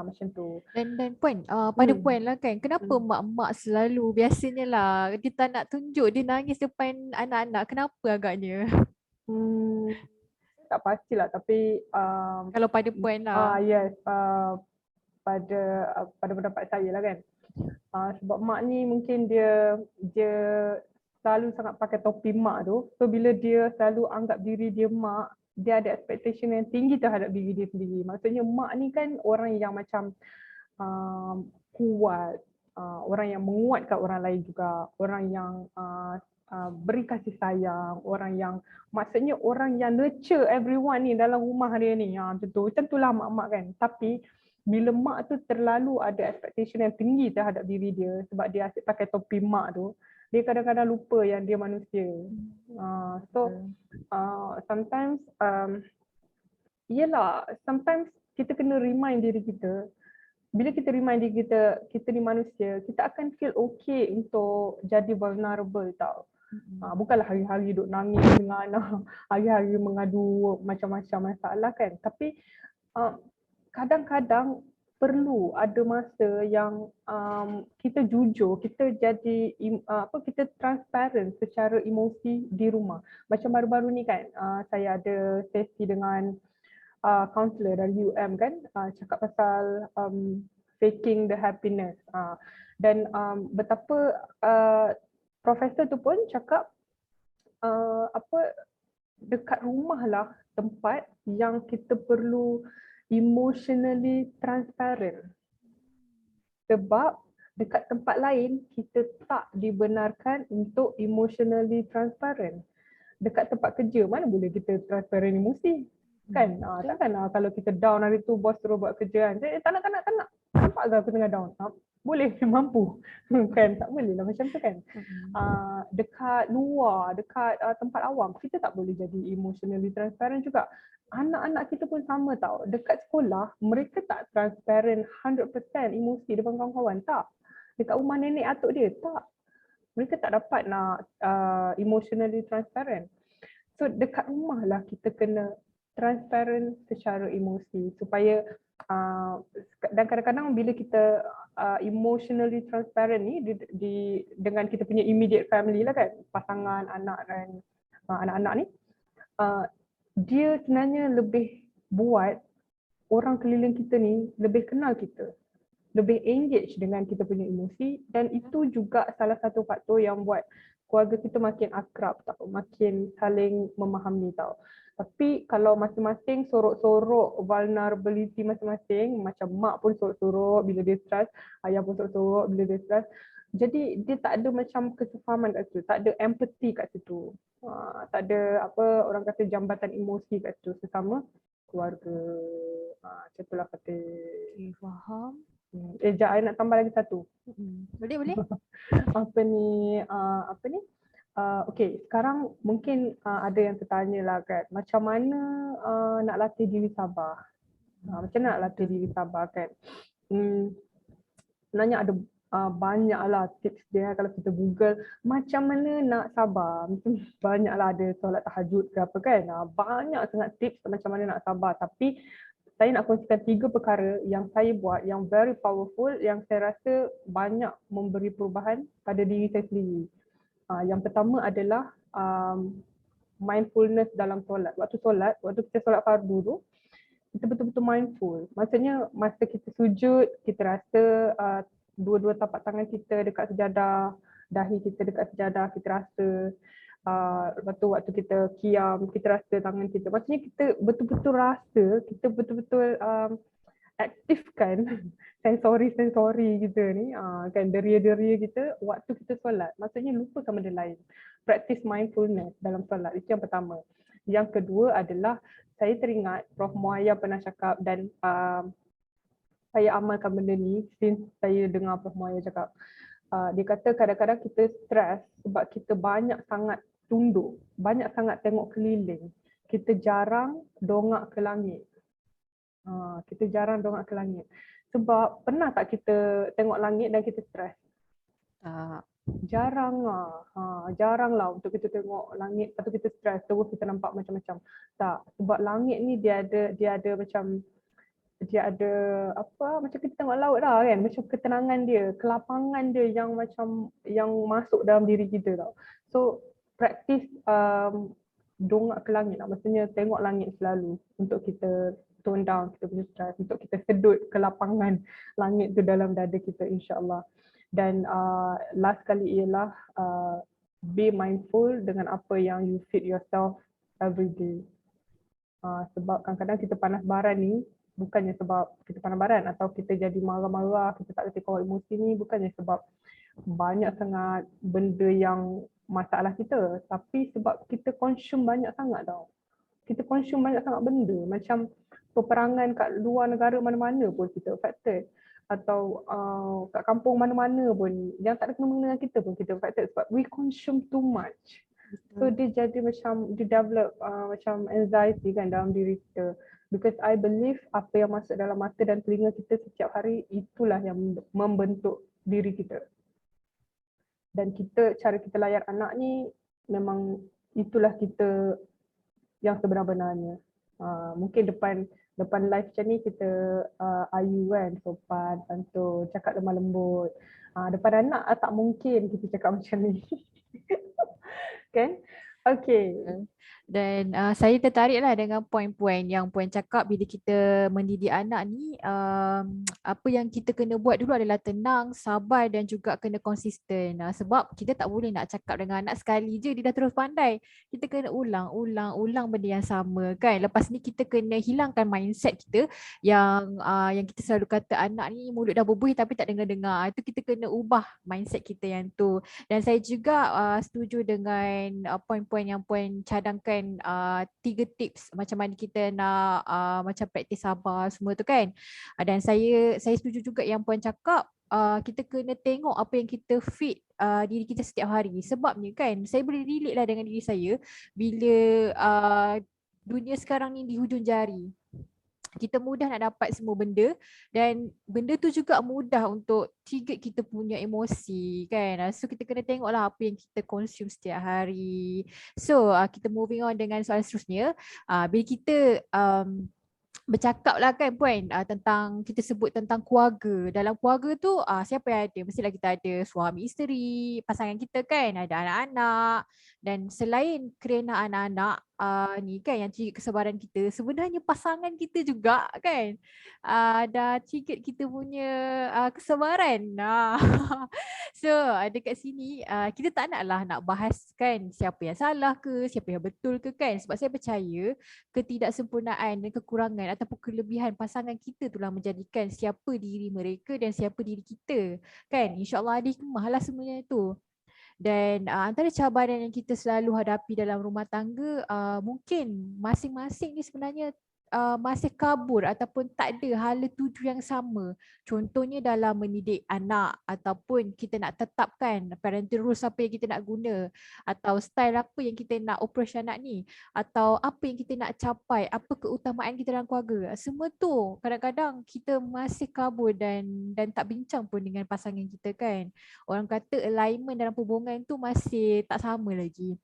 Macam tu. Dan Puan, pada Puan lah kan, kenapa mak-mak selalu biasanya lah kita nak tunjuk dia nangis depan anak-anak, kenapa agaknya? Tak pastilah tapi kalau pada Puan lah. Yes, pada pendapat saya lah kan. Sebab mak ni mungkin dia selalu sangat pakai topi mak tu. So bila dia selalu anggap diri dia mak, dia ada expectation yang tinggi terhadap diri dia sendiri. Maksudnya mak ni kan orang yang macam kuat, orang yang menguatkan orang lain juga, orang yang beri kasih sayang, orang yang maksudnya orang yang nurture everyone ni dalam rumah dia ni. Macam itulah mak-mak kan. Tapi bila mak tu terlalu ada expectation yang tinggi terhadap diri dia sebab dia asyik pakai topi mak tu, dia kadang-kadang lupa yang dia manusia. Sometimes sometimes kita kena remind diri kita, bila kita remind diri kita ni manusia, kita akan feel okay untuk jadi vulnerable tau. Bukanlah hari-hari duduk nangis dengan anak, hari-hari mengadu macam-macam masalah kan. Tapi kadang-kadang perlu ada masa yang kita jujur, kita jadi kita transparent secara emosi di rumah. Macam baru-baru ni kan, saya ada sesi dengan counselor dari UM kan, cakap pasal faking the happiness. Dan betapa profesor tu pun cakap dekat rumah lah tempat yang kita perlu emotionally transparent. Sebab dekat tempat lain kita tak dibenarkan untuk emotionally transparent. Dekat tempat kerja mana boleh kita transparent emosi? Kan? Takkan kalau kita down hari tu bos suruh buat kerja kan. Tak nak. Nampak ke aku tengah down? Boleh, mampu. Kan? Tak boleh lah macam tu kan. Dekat luar, dekat tempat awam, kita tak boleh jadi emotionally transparent juga. Anak-anak kita pun sama tau. Dekat sekolah, mereka tak transparent 100% emosi depan kawan-kawan. Tak. Dekat rumah nenek atuk dia, tak. Mereka tak dapat nak emotionally transparent. So dekat rumah lah kita kena transparent secara emosi supaya dan kadang-kadang bila kita emotionally transparent ni dengan kita punya immediate family lah kan, pasangan, anak dan anak-anak ni, dia sebenarnya lebih buat orang keliling kita ni lebih kenal kita, lebih engage dengan kita punya emosi, dan itu juga salah satu faktor yang buat keluarga kita makin akrab tau, makin saling memahami tau. Tapi kalau masing-masing sorok-sorok vulnerability masing-masing, macam mak pun sorok-sorok bila dia stress, ayah pun sorok-sorok bila dia stress, jadi dia tak ada macam kesefahaman kat situ, tak ada empathy kat situ. Tak ada apa orang kata jambatan emosi kat situ sesama keluarga. Macam itulah kata. Okay, faham. Sekejap, I nak tambah lagi satu. Boleh. Apa ni? Okay, sekarang mungkin ada yang tertanya lah kan, macam mana nak latih diri sabar? Macam mana nak latih diri sabar kan? Sebenarnya ada banyaklah tips dia kalau kita Google macam mana nak sabar. Banyaklah ada solat tahajud ke apa kan. Banyak sangat tips macam mana nak sabar. Tapi saya nak kongsikan 3 perkara yang saya buat yang very powerful, yang saya rasa banyak memberi perubahan pada diri saya sendiri. Yang pertama adalah mindfulness dalam solat. Waktu kita solat fardu tu, kita betul-betul mindful. Maksudnya masa kita sujud, kita rasa dua-dua tapak tangan kita dekat sejadah, dahi kita dekat sejadah, kita rasa. Lepas tu waktu kita qiyam, kita rasa tangan kita. Maksudnya kita betul-betul rasa, kita betul-betul aktifkan sensori kita ni, kan deria-deria kita waktu kita solat. Maksudnya lupakan benda lain. Practice mindfulness dalam solat, itu yang pertama. Yang kedua adalah saya teringat Prof. Muaya pernah cakap dan saya amalkan benda ni since saya dengar Prof. Muaya cakap. Dia kata kadang-kadang kita stres sebab kita banyak sangat tunduk, banyak sangat tengok keliling. Kita jarang dongak ke langit. Sebab pernah tak kita tengok langit dan kita stres? Jarang lah untuk kita tengok langit lepas tu kita stres, terus kita nampak macam-macam. Tak, sebab langit ni dia ada macam kita tengok laut lah kan, macam ketenangan dia, kelapangan dia yang macam yang masuk dalam diri kita tau. So practice dongak ke langit lah, maksudnya tengok langit selalu untuk kita tone down kita punya stres, untuk kita sedut kelapangan langit tu dalam dada kita, insya-Allah. Dan last kali ialah be mindful dengan apa yang you feed yourself every day. Sebab kadang-kadang kita panas baran ni bukannya sebab kita panas baran atau kita jadi marah-marah, kita tak boleh kontrol emosi ni, bukannya sebab banyak sangat benda yang masalah kita, tapi sebab kita consume banyak sangat tau. Kita consume banyak sangat benda, macam peperangan kat luar negara mana-mana pun kita affected, atau kat kampung mana-mana pun yang tak ada kena-mengena dengan kita pun kita affected sebab we consume too much. So dia jadi macam dia develop macam anxiety kan dalam diri kita, because I believe apa yang masuk dalam mata dan telinga kita setiap hari itulah yang membentuk diri kita. Dan cara kita layan anak ni memang itulah kita yang sebenar-benarnya. Mungkin depan live macam ni kita ayu kan, sopan, santun, cakap lemah lembut. Depan anak tak mungkin kita cakap macam ni. Kan? Okay. Dan saya tertariklah dengan poin-poin yang puan cakap bila kita mendidik anak ni, apa yang kita kena buat dulu adalah tenang, sabar dan juga kena konsisten. Sebab kita tak boleh nak cakap dengan anak sekali je dia dah terus pandai. Kita kena ulang benda yang sama kan. Lepas ni kita kena hilangkan mindset kita yang kita selalu kata anak ni mulut dah berbuih tapi tak dengar-dengar. Itu kita kena ubah mindset kita yang tu. Dan saya juga setuju dengan poin-poin yang puan cadangkan, 3 tips macam mana kita nak macam praktis sabar semua tu kan. Dan saya setuju juga yang puan cakap, kita kena tengok apa yang kita feed diri kita setiap hari. Sebabnya kan saya boleh relate lah dengan diri saya bila dunia sekarang ni di hujung jari. Kita mudah nak dapat semua benda dan benda tu juga mudah untuk trigger kita punya emosi kan. So kita kena tengoklah apa yang kita consume setiap hari. So kita moving on dengan soalan seterusnya. Bila kita bercakap lah kan puan, tentang, kita sebut tentang keluarga. Dalam keluarga tu siapa yang ada? Mestilah kita ada suami isteri, pasangan kita kan, ada anak-anak. Dan selain kerana anak-anak ni kan yang trigger kesabaran kita, sebenarnya pasangan kita juga kan dah trigger kita punya kesabaran. So dekat sini kita tak naklah nak bahas kan siapa yang salah ke, siapa yang betul ke kan. Sebab saya percaya ketidaksempurnaan dan kekurangan ataupun kelebihan pasangan kita itulah menjadikan siapa diri mereka dan siapa diri kita kan. InsyaAllah ada hikmah lah semuanya tu. Dan antara cabaran yang kita selalu hadapi dalam rumah tangga, mungkin masing-masing ni sebenarnya masih kabur ataupun tak ada hala tuju yang sama. Contohnya dalam mendidik anak ataupun kita nak tetapkan parental rules apa yang kita nak guna atau style apa yang kita nak approach anak ni atau apa yang kita nak capai, apa keutamaan kita dalam keluarga. Semua tu kadang-kadang kita masih kabur dan tak bincang pun dengan pasangan kita kan. Orang kata alignment dalam hubungan tu masih tak sama lagi.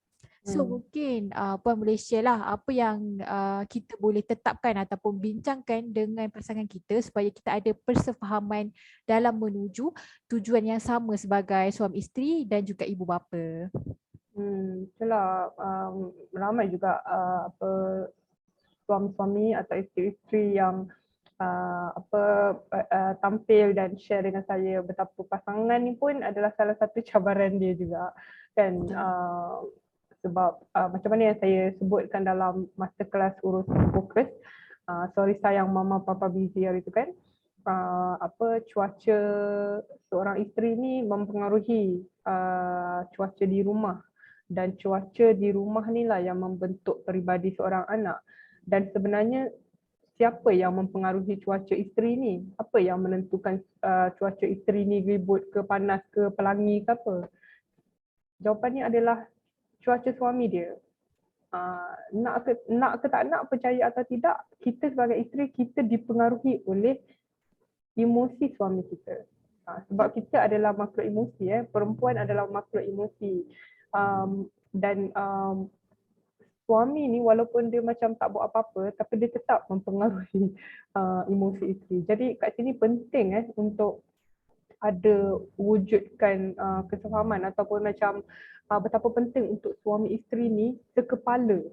So mungkin puan boleh share lah apa yang kita boleh tetapkan ataupun bincangkan dengan pasangan kita supaya kita ada persefahaman dalam menuju tujuan yang sama sebagai suami isteri dan juga ibu bapa. Itulah ramai juga suami-suami atau isteri-isteri yang tampil dan share dengan saya betapa pasangan ni pun adalah salah satu cabaran dia juga kan. Sebab macam mana yang saya sebutkan dalam masterclass urus fokus, sorry sayang mama papa busy hari tu kan, cuaca seorang isteri ni mempengaruhi cuaca di rumah, dan cuaca di rumah ni lah yang membentuk peribadi seorang anak. Dan sebenarnya siapa yang mempengaruhi cuaca isteri ni? Apa yang menentukan cuaca isteri ni ribut ke, panas ke, pelangi ke apa? Jawapannya adalah cuaca suami dia. Nak ke tak nak, percaya atau tidak, kita sebagai isteri, kita dipengaruhi oleh emosi suami kita. Sebab kita adalah makhluk emosi, perempuan adalah makhluk emosi. Dan suami ni walaupun dia macam tak buat apa-apa, tapi dia tetap mempengaruhi emosi isteri. Jadi kat sini penting untuk ada wujudkan kesefahaman ataupun macam betapa penting untuk suami isteri ni sekepala,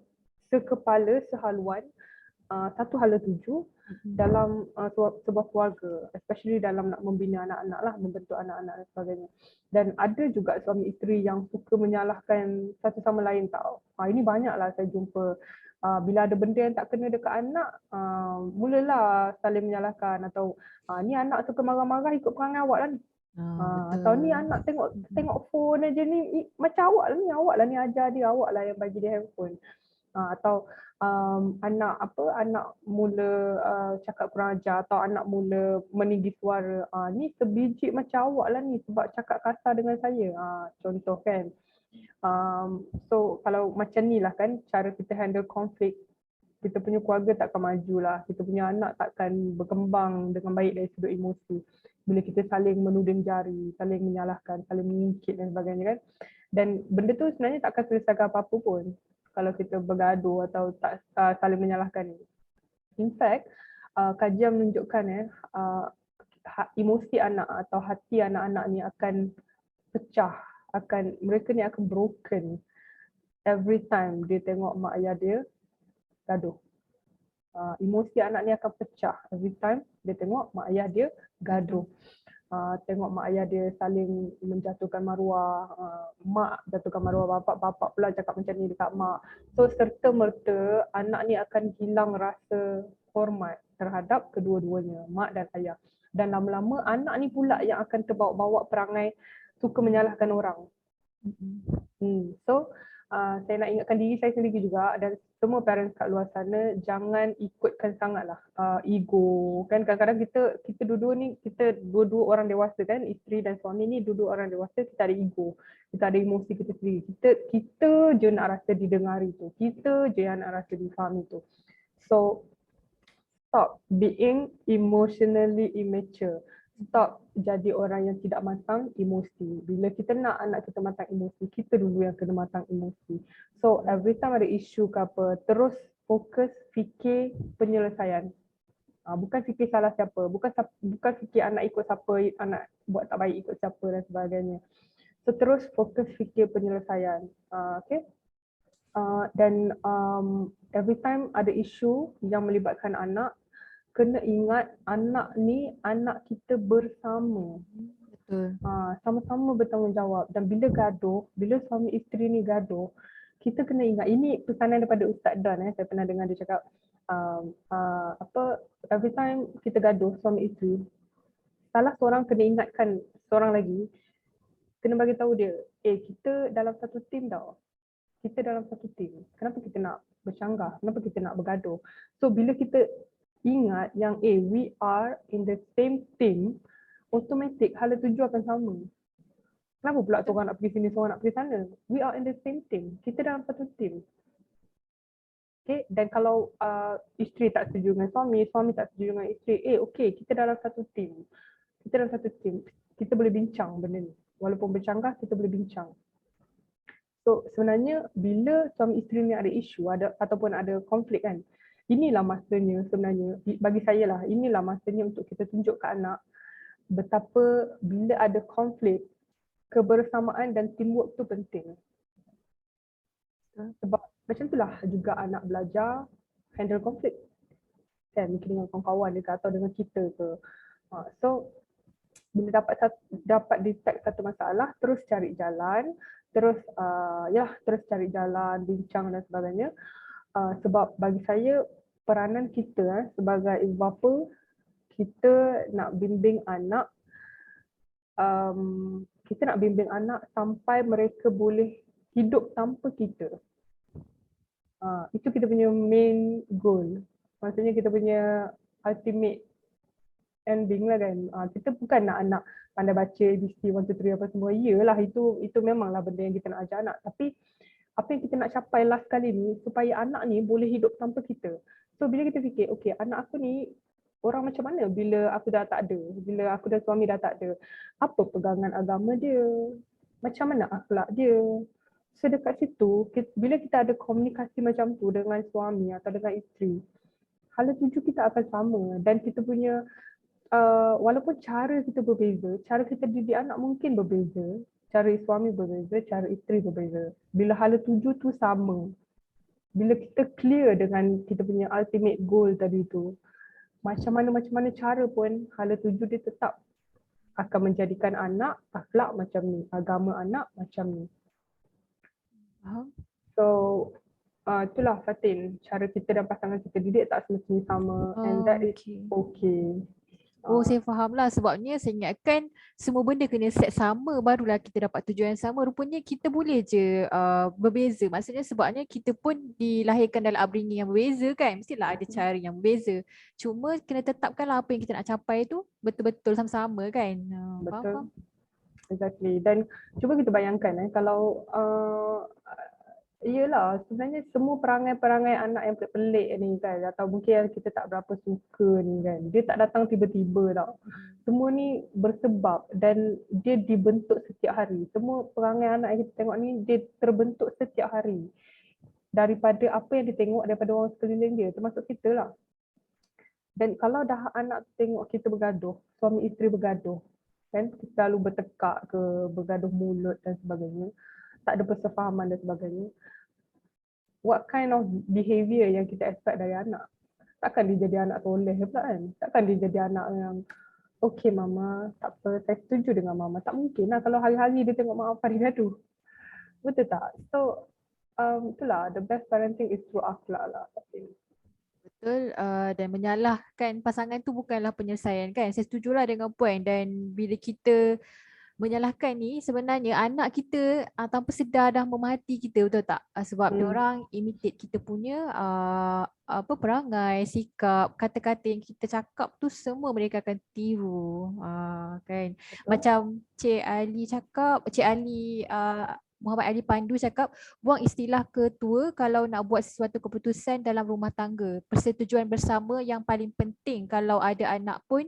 sehaluan, satu hala tuju dalam sebuah keluarga, especially dalam nak membina anak-anak lah, membentuk anak-anak dan sebagainya. Dan ada juga suami isteri yang suka menyalahkan satu sama lain tau. Ini banyaklah saya jumpa. Bila ada benda yang tak kena dekat anak, mulalah saling menyalahkan atau ni anak suka marah-marah ikut perangai awak lah ni. Atau ni anak tengok phone aja ni, macam awak lah ni ajar dia, awak lah yang bagi dia handphone. Atau anak mula cakap kurang ajar atau anak mula meninggi suara, ni sebiji macam awak lah ni sebab cakap kasar dengan saya, contoh kan. So kalau macam ni lah kan cara kita handle konflik, kita punya keluarga takkan maju lah, kita punya anak takkan berkembang dengan baik dari sudut emosi bila kita saling menuding jari, saling menyalahkan, saling mengingkit dan sebagainya kan. Dan benda tu sebenarnya takkan selesaikan apa-apa pun kalau kita bergaduh atau tak saling menyalahkan. In fact, kajian menunjukkan emosi anak atau hati anak-anak ni akan pecah, mereka ni akan broken every time dia tengok mak ayah dia gaduh. Emosi anak ni akan pecah every time dia tengok mak ayah dia gaduh. Tengok mak ayah dia saling menjatuhkan maruah, mak jatuhkan maruah bapak pula cakap macam ni dekat mak. So serta-merta anak ni akan hilang rasa hormat terhadap kedua-duanya, mak dan ayah. Dan lama-lama anak ni pula yang akan terbawa-bawa perangai suka menyalahkan orang. So saya nak ingatkan diri saya sendiri juga dan semua parents kat luar sana, jangan ikutkan sangatlah ego kan. Kadang-kadang kita dua-dua orang dewasa kan, isteri dan suami ni dua-dua orang dewasa, kita ada ego, kita ada emosi kita sendiri, kita je nak rasa didengari tu, kita je yang nak rasa difahami tu. So stop being emotionally immature. Stop jadi orang yang tidak matang emosi. Bila kita nak anak kita matang emosi, kita dulu yang kena matang emosi. So every time ada isu ke apa, terus fokus fikir penyelesaian. Bukan fikir salah siapa, bukan fikir anak ikut siapa, anak buat tak baik ikut siapa dan sebagainya. So terus fokus fikir penyelesaian. Okay? Dan every time ada isu yang melibatkan anak, kena ingat anak ni anak kita bersama. Betul. Sama-sama bertanggungjawab. Dan bila gaduh, bila suami isteri ni gaduh, kita kena ingat, ini pesanan daripada Ustaz Don, saya pernah dengar dia cakap, every time kita gaduh suami isteri, salah seorang kena ingatkan seorang lagi, kena bagi tahu dia, kita dalam satu tim tau. Kita dalam satu tim. Kenapa kita nak bercanggah? Kenapa kita nak bergaduh? So bila kita ingat yang we are in the same team, automatik hala tuju akan sama. Kenapa pula seorang nak pergi sini, seorang nak pergi sana? We are in the same team. Kita dalam satu team. Okay, dan kalau isteri tak setuju dengan suami, suami tak setuju dengan isteri, okay, kita dalam satu team. Kita dalam satu team. Kita boleh bincang benda ni. Walaupun bercanggah, kita boleh bincang. So sebenarnya bila suami isteri ni ada isu ataupun ada konflik kan, inilah masanya sebenarnya, bagi saya lah, inilah masanya untuk kita tunjuk ke anak betapa bila ada konflik, kebersamaan dan teamwork tu penting. Sebab macam itulah juga anak belajar handle konflik. Kan, mungkin dengan kawan-kawan dia atau dengan kita ke. So bila dapat detect satu masalah, terus cari jalan, terus cari jalan, bincang dan sebagainya. Sebab bagi saya peranan kita sebagai ibu bapa, kita nak bimbing anak, sampai mereka boleh hidup tanpa kita. Itu kita punya main goal. Maksudnya kita punya ultimate ending lah kan. Kita bukan nak anak pandai baca ABC 1, 2, 3 apa semua. Iyalah, itu memanglah benda yang kita nak ajar anak. Tapi apa yang kita nak capai last kali ni, supaya anak ni boleh hidup tanpa kita. So bila kita fikir, okay, anak aku ni orang macam mana bila aku dah tak ada, bila aku dan suami dah tak ada, apa pegangan agama dia, macam mana akhlak dia. So dekat situ, bila kita ada komunikasi macam tu dengan suami atau dengan isteri, hala tuju kita akan sama. Dan kita punya walaupun cara kita berbeza, cara kita didik anak mungkin berbeza, cara suami berbeza, cara isteri berbeza. Bila hala tuju tu sama, bila kita clear dengan kita punya ultimate goal tadi tu, macam mana cara pun hala tuju dia tetap akan menjadikan anak akhlak macam ni, agama anak macam ni. So itulah Fatin, cara kita dan pasangan kita didik tak semestinya sama, and that is okay. Saya faham lah, sebabnya saya ingatkan semua benda kena set sama barulah kita dapat tujuan yang sama. Rupanya kita boleh je berbeza. Maksudnya sebabnya kita pun dilahirkan dalam upbringing yang berbeza kan. Mestilah ada cara yang berbeza. Cuma kena tetapkanlah apa yang kita nak capai tu betul-betul sama-sama kan. Betul. Faham? Exactly. Dan cuba kita bayangkan kalau iyalah, sebenarnya semua perangai-perangai anak yang pelik-pelik ni kan, atau mungkin yang kita tak berapa suka ni kan, dia tak datang tiba-tiba tau. Semua ni bersebab dan dia dibentuk setiap hari. Semua perangai anak yang kita tengok ni, dia terbentuk setiap hari. Daripada apa yang dia tengok daripada orang sekeliling dia, termasuk kita lah. Dan kalau dah anak tengok kita bergaduh, suami isteri bergaduh, kan, kita selalu bertekak ke, bergaduh mulut dan sebagainya, tak ada persefahaman dan sebagainya, what kind of behavior yang kita expect dari anak. Takkan dia jadi anak toleh pula kan. Takkan dia jadi anak yang okay mama, tak apa, saya setuju dengan mama. Tak mungkin lah kalau hari-hari dia tengok mak apa dia gaduh. Betul tak? So, itulah, the best parenting is through akhlak lah. Betul, dan menyalahkan pasangan tu bukanlah penyelesaian kan. Saya setujulah dengan puan, dan bila kita menyalahkan ni sebenarnya anak kita tanpa sedar dah memahati kita, betul tak? Sebab dia orang imitate kita punya perangai, sikap, kata-kata yang kita cakap tu semua mereka akan tiru. Kan. Macam Cik Ali cakap, Cik Ali Muhammad Ali Pandu cakap, buang istilah ketua kalau nak buat sesuatu keputusan dalam rumah tangga. Persetujuan bersama yang paling penting. Kalau ada anak pun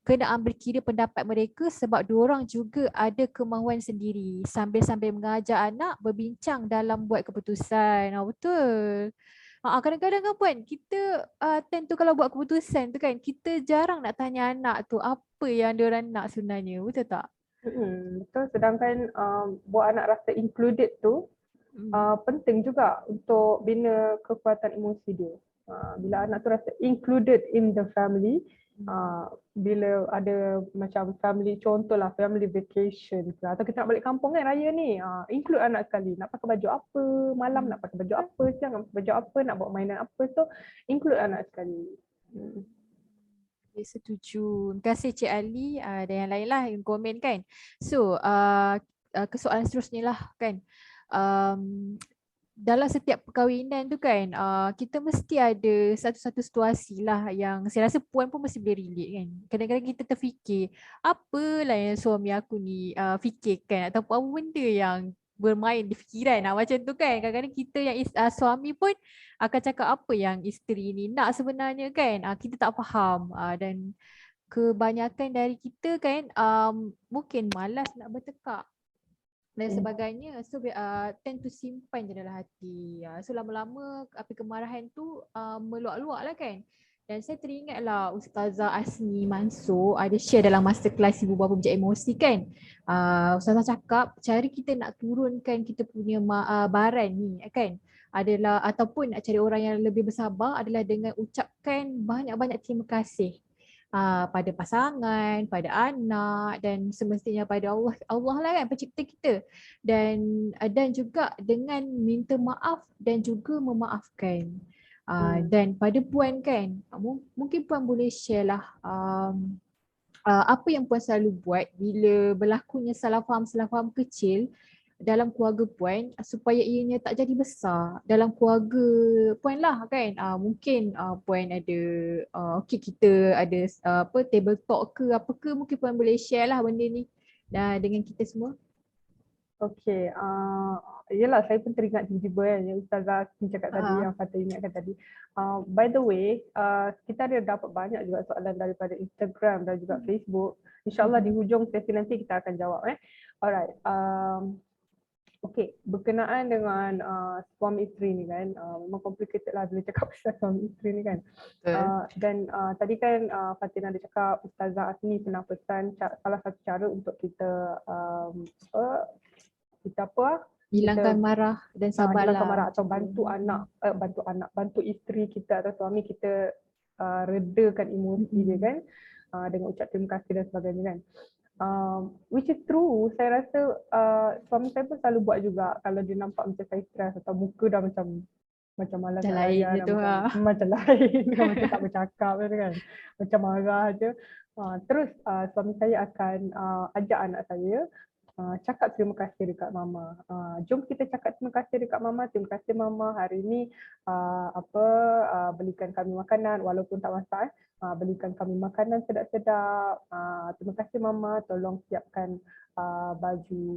kena ambil kira pendapat mereka sebab diorang juga ada kemahuan sendiri. Sambil-sambil mengajar anak berbincang dalam buat keputusan. Betul. Kadang-kadang kan puan, kita tend tu kalau buat keputusan tu kan, kita jarang nak tanya anak tu apa yang diorang nak sebenarnya. Betul tak? Betul, sedangkan buat anak rasa included tu penting juga untuk bina kekuatan emosi dia. Bila anak tu rasa included in the family, bila ada macam family, contohlah family vacation ke, atau kita nak balik kampung kan raya ni, include anak sekali, nak pakai baju apa, malam nak pakai baju apa, siang nak pakai baju apa, nak bawa mainan apa, so include anak sekali. Setuju. Terima kasih Cik Ali dan yang lain lah yang komen kan. So ke soalan seterusnya lah kan. Dalam setiap perkahwinan tu kan, kita mesti ada satu-satu situasi lah yang saya rasa puan pun mesti boleh relate kan. Kadang-kadang kita terfikir, apalah yang suami aku ni fikirkan, ataupun apa benda yang bermain di fikiran macam tu kan. Kadang-kadang kita yang suami pun akan cakap apa yang isteri ni nak sebenarnya kan. Kita tak faham dan kebanyakan dari kita kan mungkin malas nak bertekak dan sebagainya, so tend to simpan je dalam hati. So lama-lama api kemarahan tu meluak-luak lah kan. Dan saya teringat lah Ustazah Asni Mansur ada share dalam masterclass Ibu Bapa Bijak Emosi kan. Ustazah cakap cara kita nak turunkan kita punya baran ni kan adalah, ataupun nak cari orang yang lebih bersabar adalah dengan ucapkan banyak-banyak terima kasih pada pasangan, pada anak, dan semestinya pada Allah lah kan, pencipta kita, dan juga dengan minta maaf dan juga memaafkan. Dan pada puan kan, mungkin puan boleh share lah apa yang puan selalu buat bila berlakunya salah faham kecil dalam keluarga puan supaya ianya tak jadi besar dalam keluarga puan lah kan. Mungkin puan ada okey kita ada table talk ke apa ke, mungkin puan boleh share lah benda ni dengan kita semua. Okey, yelah saya pun teringat tiba-tiba kan yang Ustazah cakap tadi, yang Fatah ingatkan tadi. By the way, kita ada dapat banyak juga soalan daripada Instagram dan juga Facebook. InsyaAllah di hujung sesi nanti kita akan jawab. Alright. Okey, berkenaan dengan suami isteri ni kan, memang complicated lah bila cakap pasal suami isteri ni kan. Dan tadi kan Fatin ada cakap Ustazah Asni pernah pesan salah satu cara untuk kita hilangkan marah dan sabarlah. Hilangkan marah atau bantu isteri kita atau suami kita redakan emosi dia kan, dengan ucap terima kasih dan sebagainya kan. Which is true, saya rasa suami saya pun selalu buat juga kalau dia nampak macam saya stres atau muka dah macam malas nak layan, macam lain, macam tak bercakap kan, macam marah je. Terus suami saya akan ajak anak saya cakap terima kasih dekat mama. Jom kita cakap terima kasih dekat mama. Terima kasih mama hari ni belikan kami makanan walaupun tak masak. Belikan kami makanan sedap-sedap. Terima kasih mama, tolong siapkan baju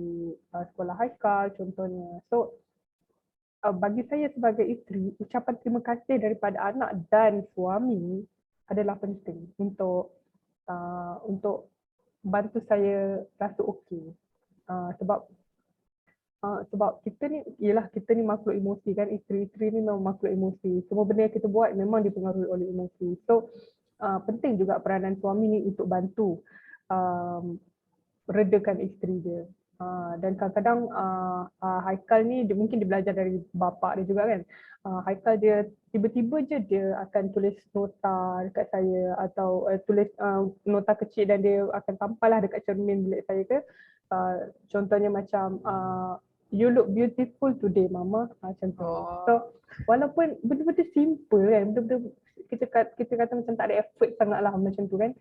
sekolah Haikal contohnya. So bagi saya sebagai isteri, ucapan terima kasih daripada anak dan suami adalah penting untuk bantu saya rasa okey. Sebab kita ni makhluk emosi kan, isteri-isteri ni memang makhluk emosi. Semua benda yang kita buat memang dipengaruhi oleh emosi. So penting juga peranan suami ni untuk bantu redakan isteri dia. Dan kadang-kadang Haikal ni mungkin dia belajar dari bapa dia juga kan. Haikal dia tiba-tiba je dia akan tulis nota dekat saya atau tulis nota kecil dan dia akan tampal lah dekat cermin bilik saya ke. Contohnya macam you look beautiful today mama, macam tu. So walaupun benda-benda simple kan, benda-benda kita kata macam tak ada effort sangat lah macam tu kan,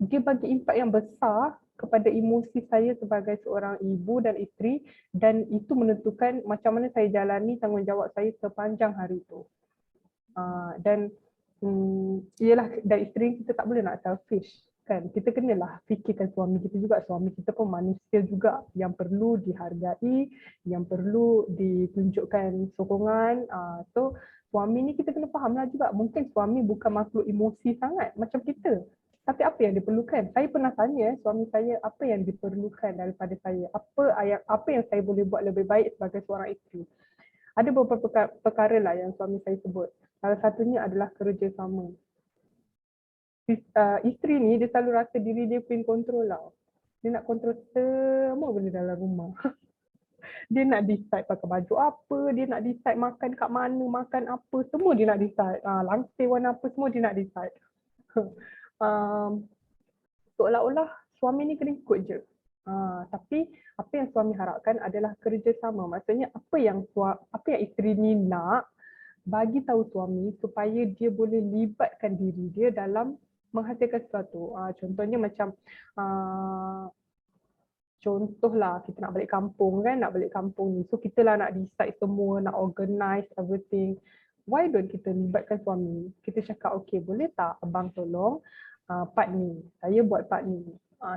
dia bagi impak yang besar kepada emosi saya sebagai seorang ibu dan isteri, dan itu menentukan macam mana saya jalani tanggungjawab saya sepanjang hari itu. Dan iyalah, dan isteri kita tak boleh nak selfish kan, kita kenalah fikirkan suami kita juga. Suami kita pun manusia juga yang perlu dihargai, yang perlu ditunjukkan sokongan. So suami ni kita kena fahamlah juga, mungkin suami bukan makhluk emosi sangat macam kita, tapi apa yang diperlukan. Saya pernah tanya suami saya apa yang diperlukan daripada saya, apa yang saya boleh buat lebih baik sebagai seorang isteri. Ada beberapa perkara lah yang suami saya sebut. Salah satunya adalah kerjasama. Isteri ni dia selalu rasa diri dia pin control lah. Dia nak kontrol semua benda dalam rumah. Dia nak decide pakai baju apa, dia nak decide makan kat mana, makan apa, semua dia nak decide. Langsir warna apa, semua dia nak decide. Seolah-olah suami ni kena ikut je. Tapi apa yang suami harapkan adalah kerjasama. Maksudnya apa yang isteri ni nak, bagi tahu suami supaya dia boleh libatkan diri dia dalam menghasilkan sesuatu. Contohnya macam contohlah kita nak balik kampung kan, nak balik kampung ni. So kita lah nak decide semua, nak organize everything. Why don't kita libatkan suami? Kita cakap, okay boleh tak abang tolong part ni, saya buat part ni.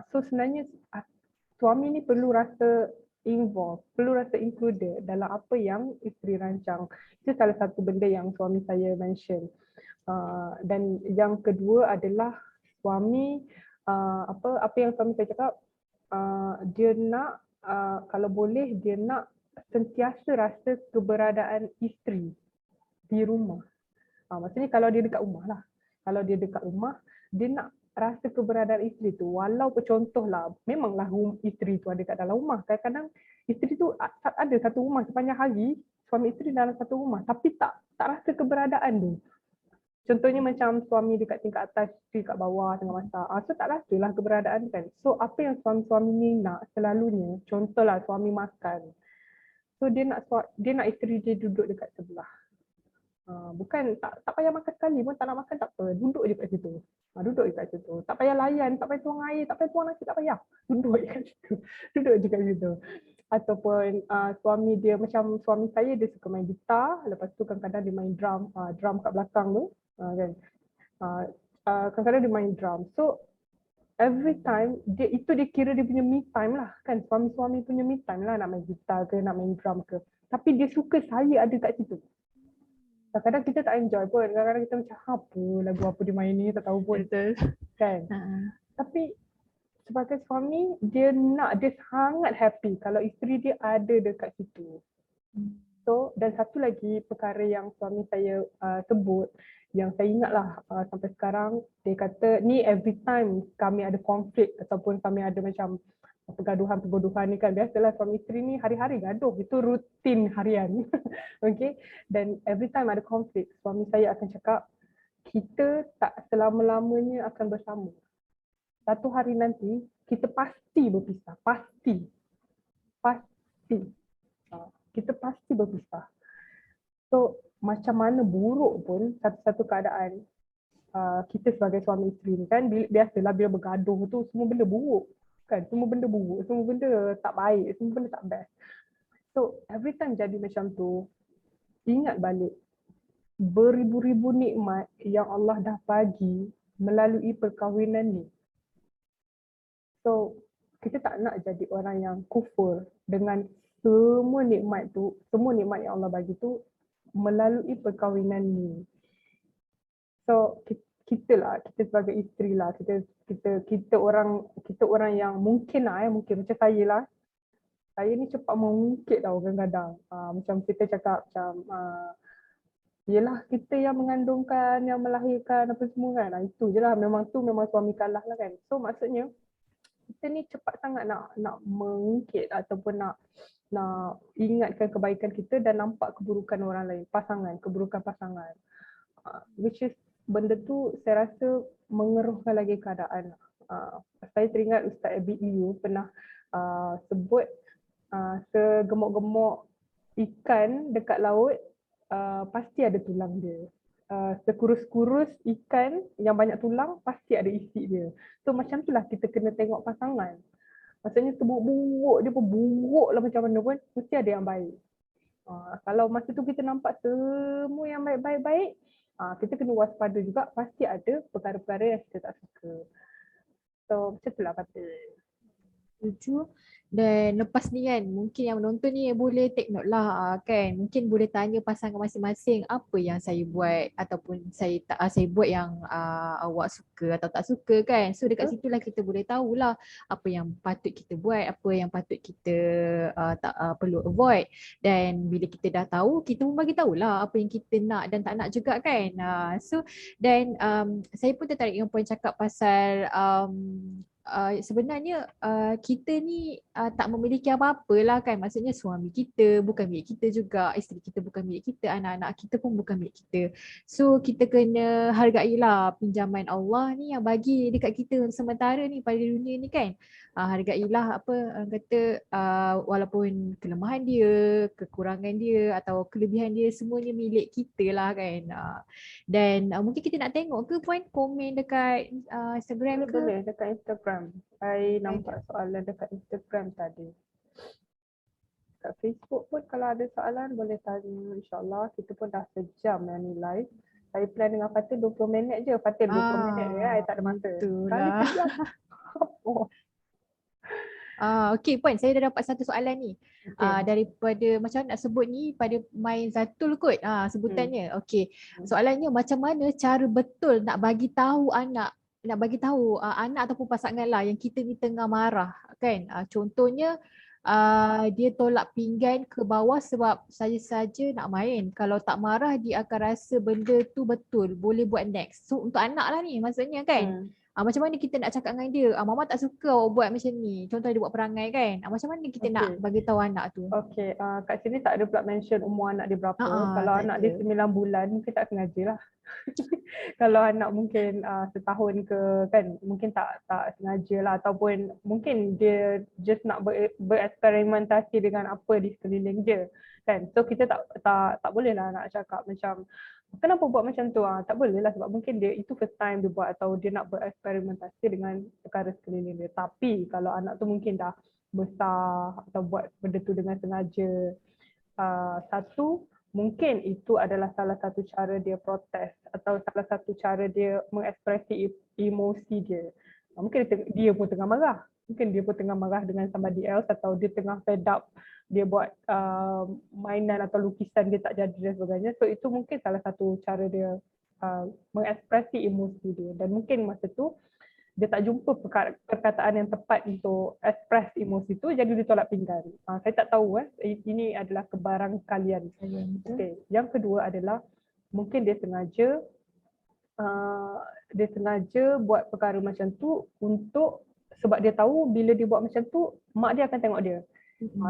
So sebenarnya suami ni perlu rasa involved, perlu rasa included dalam apa yang isteri rancang. Itu salah satu benda yang suami saya mention. Dan yang kedua adalah suami, apa yang suami saya cakap, dia nak, kalau boleh dia nak sentiasa rasa keberadaan isteri di rumah. Maksudnya kalau dia dekat rumah lah. Kalau dia dekat rumah, dia nak rasa keberadaan isteri tu. Walaupun contohlah, memanglah isteri tu ada kat dalam rumah. Kadang-kadang isteri tu ada satu rumah sepanjang hari, suami isteri dalam satu rumah, tapi tak rasa keberadaan tu. Contohnya macam suami dekat tingkat atas, isteri kat bawah tengah masak. So tak rasalah keberadaan kan. So apa yang suami-suami ni nak selalunya, contohlah suami makan. So dia nak isteri dia duduk dekat sebelah. Bukan tak payah makan sekali pun, tak nak makan tak apa, duduk je kat situ. Duduk je kat situ. Tak payah layan, tak payah tuang air, tak payah tuang nasi, tak payah. Duduk je kat situ. Duduk je kat situ. Ataupun suami dia, macam suami saya dia suka main gitar, lepas tu kadang-kadang dia main drum, drum kat belakang tu. Kan. Kadang-kadang dia main drum. So every time dia kira dia punya me time lah kan, suami-suami punya me time lah, nak main gitar ke, nak main drum ke. Tapi dia suka saya ada kat situ. Kadang-kadang kita tak enjoy pun, kadang-kadang kita macam apa lagu apa dia main ni, tak tahu pun. Betul. Kan? Tapi sebagai suami, dia sangat happy kalau isteri dia ada dekat situ. So, dan satu lagi perkara yang suami saya sebut, yang saya ingatlah sampai sekarang, dia kata ni every time kami ada konflik ataupun kami ada macam pergaduhan ni kan, biasalah suami isteri ni hari-hari gaduh, itu rutin harian. Okay, dan every time ada konflik, suami saya akan cakap, kita tak selama-lamanya akan bersama. Satu hari nanti kita pasti berpisah, pasti. Kita pasti berpisah. So macam mana buruk pun satu-satu keadaan, kita sebagai suami isteri ni kan, biasalah bila bergaduh tu semua benda buruk kan, semua benda buruk, semua benda tak baik, semua benda tak best. So every time jadi macam tu, ingat balik beribu-ribu nikmat yang Allah dah bagi melalui perkahwinan ni. So kita tak nak jadi orang yang kufur dengan semua nikmat tu, semua nikmat yang Allah bagi tu melalui perkahwinan ni. So kita sebagai isteri lah, kita orang yang mungkin mungkin macam saya lah. Saya ni cepat mengungkit tau kadang-kadang. Macam kita cakap macam yelah kita yang mengandungkan, yang melahirkan apa semua kan. Itu je lah, memang suami kalah lah kan. So maksudnya kita ni cepat sangat nak mengungkit ataupun nak ingatkan kebaikan kita dan nampak keburukan orang lain, keburukan pasangan. Which is benda tu saya rasa mengeruhkan lagi keadaan. Saya teringat Ustaz Abi Liu pernah sebut segemuk-gemuk ikan dekat laut pasti ada tulang dia. Sekurus-kurus ikan yang banyak tulang pasti ada isi dia. So macam itulah kita kena tengok pasangan. Maksudnya terburuk dia pun buruk lah macam mana pun mesti ada yang baik. Kalau masa tu kita nampak semua yang baik-baik, kita kena waspada juga, pasti ada perkara-perkara yang kita tak suka. So macam itulah kata. Setuju. Dan lepas ni kan, mungkin yang menonton ni boleh take note lah kan. Mungkin boleh tanya pasangan masing-masing apa yang saya buat ataupun saya buat yang awak suka atau tak suka kan. So dekat situlah kita boleh tahulah apa yang patut kita buat, apa yang patut kita tak perlu avoid. Dan bila kita dah tahu, kita pun bagi tahulah apa yang kita nak dan tak nak juga kan. Dan saya pun tertarik dengan poin cakap pasal sebenarnya kita ni tak memiliki apa-apa lah kan. Maksudnya suami kita bukan milik kita juga, isteri kita bukan milik kita, anak-anak kita pun bukan milik kita. So kita kena hargailah pinjaman Allah ni yang bagi dekat kita sementara ni pada dunia ni kan. Hargailah apa orang kata, walaupun kelemahan dia, kekurangan dia atau kelebihan dia, semuanya milik kita lah kan. Dan mungkin kita nak tengok ke Puan komen dekat Instagram ke? Boleh dekat Instagram. Saya nampak soalan dekat Instagram tadi. Kat Facebook pun kalau ada soalan boleh tanya, insyaAllah. Kita pun dah sejam yang ni live. Saya plan dengan Fatin 20 minit je. Fatin 20 minit je, saya tak ada masa. Itulah. Okey Puan, saya dah dapat satu soalan ni. Daripada macam nak sebut ni pada Mai Zatul kot sebutannya. Okey. Soalannya macam mana cara betul nak bagi tahu anak ataupun pasangan lah yang kita ni tengah marah kan. Contohnya dia tolak pinggan ke bawah sebab saja nak main. Kalau tak marah dia akan rasa benda tu betul, boleh buat next. So untuk anak lah ni maksudnya kan. Macam mana kita nak cakap dengan dia, mama tak suka awak buat macam ni. Contoh dia buat perangai kan. Macam mana kita nak bagi tahu anak tu? Okey, kat sini tak ada pula mention umur anak dia berapa. Kalau anak dia 9 bulan mungkin tak sengaja lah. Kalau anak mungkin setahun ke kan, mungkin tak sengaja lah, ataupun mungkin dia just nak bereksperimentasi dengan apa di sekeliling dia kan. So kita tak boleh lah nak cakap macam kenapa buat macam tu, tak boleh lah, sebab mungkin dia itu first time dia buat atau dia nak bereksperimentasi dengan perkara sekeliling dia. Tapi kalau anak tu mungkin dah besar atau buat benda tu dengan sengaja, satu, mungkin itu adalah salah satu cara dia protes atau salah satu cara dia mengekspresi emosi dia. Mungkin dia pun tengah marah. Mungkin dia pun tengah marah dengan somebody else atau dia tengah fed up, dia buat mainan atau lukisan dia tak jadi dan sebagainya. So itu mungkin salah satu cara dia mengekspresi emosi dia, dan mungkin masa tu dia tak jumpa perkataan yang tepat untuk express emosi tu, jadi dia tolak pinggan. Saya tak tahu ini adalah kebarangkalian. Okay. Yang kedua adalah mungkin dia sengaja buat perkara macam tu sebab dia tahu bila dia buat macam tu mak dia akan tengok dia.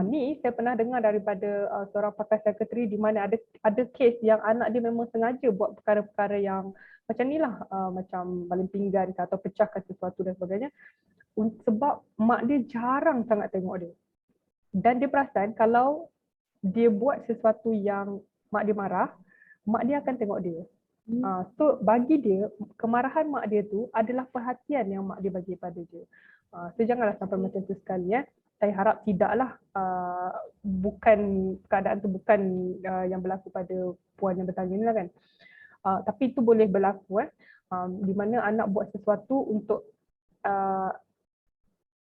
Ni saya pernah dengar daripada seorang pakar psikiatri di mana ada kes yang anak dia memang sengaja buat perkara-perkara yang macam ni lah, macam baling pinggan ke atau pecahkan sesuatu dan sebagainya, sebab mak dia jarang sangat tengok dia. Dan dia perasan kalau dia buat sesuatu yang mak dia marah, mak dia akan tengok dia. So bagi dia, kemarahan mak dia tu adalah perhatian yang mak dia bagi pada dia. So janganlah sampai macam tu sekali. Saya harap tidaklah, keadaan tu bukan yang berlaku pada puan yang bertanya ni lah kan. Tapi itu boleh berlaku di mana anak buat sesuatu untuk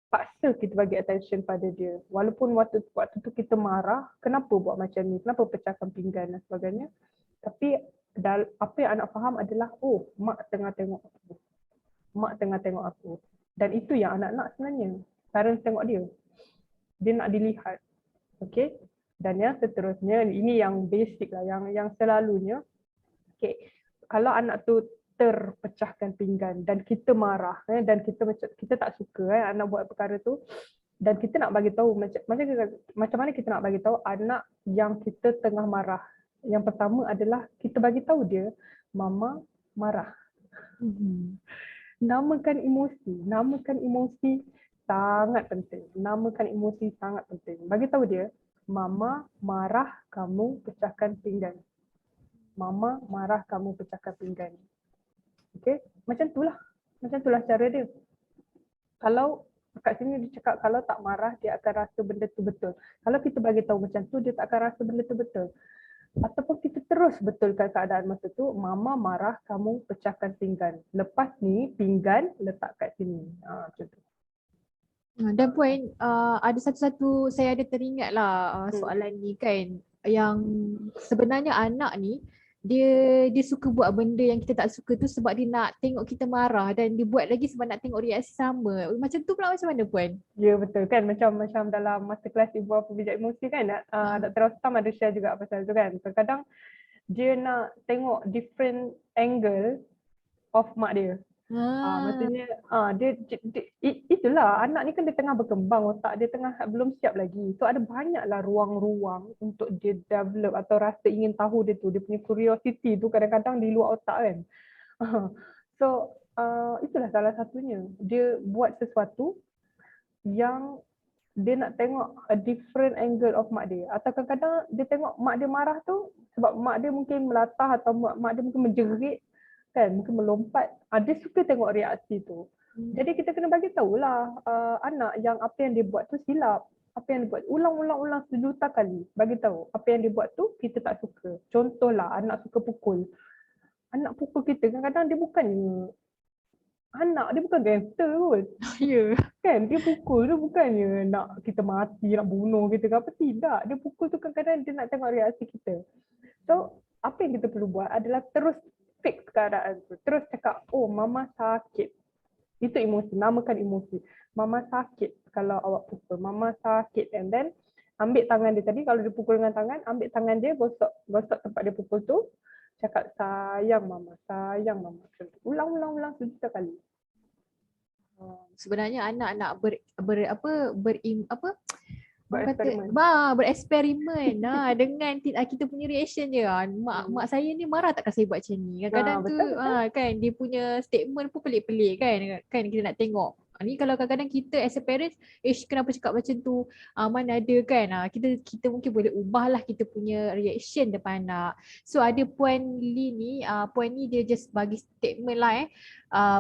paksa kita bagi attention pada dia. Walaupun waktu tu kita marah, kenapa buat macam ni, kenapa pecahkan pinggan dan sebagainya. Tapi apa yang anak faham adalah, oh, mak tengah tengok aku. Mak tengah tengok aku. Dan itu yang anak nak sebenarnya. Parents tengok dia. Dia nak dilihat. Okay. Dan yang seterusnya, ini yang basic lah, yang selalunya, okay, kalau anak tu terpecahkan pinggan dan kita marah dan kita tak suka anak buat perkara tu, dan kita nak bagi tahu macam mana kita nak bagi tahu anak yang kita tengah marah. Yang pertama adalah kita bagi tahu dia mama marah. Namakan emosi sangat penting. Namakan emosi sangat penting. Bagi tahu dia mama marah, kamu pecahkan pinggan. Mama marah, kamu pecahkan pinggan. Okey, macam itulah cara dia. Kalau kat sini dia cakap kalau tak marah dia akan rasa benda tu betul. Kalau kita bagi tahu macam tu dia tak akan rasa benda tu betul. Ataupun kita terus betulkan keadaan masa tu, mama marah, kamu pecahkan pinggan. Lepas ni pinggan letak kat sini. Macam tu. Dan Puan, ada satu-satu saya ada teringat lah soalan ni kan, yang sebenarnya anak ni dia suka buat benda yang kita tak suka tu sebab dia nak tengok kita marah, dan dia buat lagi sebab nak tengok reaksi sama. Macam tu pula macam mana Puan? Ya betul kan, macam dalam masa kelas ibu bapa bijak emosi kan, Dr. Rostam ada share juga pasal tu kan. Kadang-kadang dia nak tengok different angle of mak dia. Maksudnya itulah anak ni kan dia tengah berkembang, otak dia tengah belum siap lagi. So ada banyaklah ruang-ruang untuk dia develop atau rasa ingin tahu dia tu. Dia punya curiosity tu kadang-kadang di luar otak kan. So itulah salah satunya. Dia buat sesuatu yang dia nak tengok a different angle of mak dia. Atau kadang-kadang dia tengok mak dia marah tu sebab mak dia mungkin melatah atau mak dia mungkin menjerit kan, mungkin melompat. Dia suka tengok reaksi tu. Jadi kita kena bagi tahulah anak yang apa yang dia buat tu silap. Apa yang dia buat ulang sejuta kali. Bagi tahu apa yang dia buat tu kita tak suka. Contohlah anak suka pukul. Anak pukul kita kadang-kadang dia bukannya anak, dia bukan gangster kot. Ya. Kan dia pukul tu bukannya nak kita mati, nak bunuh kita ke apa, tidak. Dia pukul tu kadang-kadang dia nak tengok reaksi kita. So apa yang kita perlu buat adalah terus fix keadaan tu. Terus cakap, oh mama sakit. Itu emosi, namakan emosi. Mama sakit kalau awak pukul. Mama sakit. And then ambil tangan dia tadi, kalau dia pukul dengan tangan, ambil tangan dia, gosok tempat dia pukul tu. Cakap sayang mama. Ulang sejuta kali. Sebenarnya anak nak bereksperimen dengan kita punya reaction dia. Mak saya ni marah takkan saya buat macam ni. Kadang-kadang tu kan dia punya statement pun pelik-pelik kan kita nak tengok. Ni kalau kadang-kadang kita as a parents, kenapa cakap macam tu? Mana ada kan? Kita mungkin boleh ubahlah kita punya reaction depan anak. So ada Puan Lee ni, Puan ni dia just bagi statement lah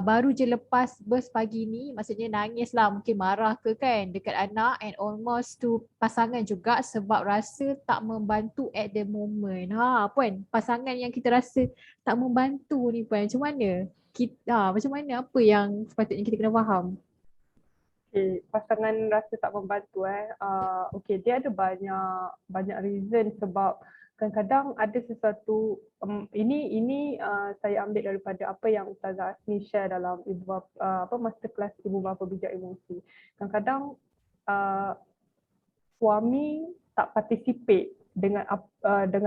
baru je lepas bus pagi ni, maksudnya nangis lah, mungkin marah ke kan dekat anak, and almost to pasangan juga sebab rasa tak membantu at the moment. Puan, pasangan yang kita rasa tak membantu ni Puan, macam mana? Macam mana, apa yang sepatutnya kita kena faham? Okay, pasangan rasa tak membantu okay, dia ada banyak reason sebab kadang-kadang ada sesuatu ini saya ambil daripada apa yang Ustazah Asmi share dalam masterclass ibu bapa bijak emosi. Kadang-kadang suami tak participate dengan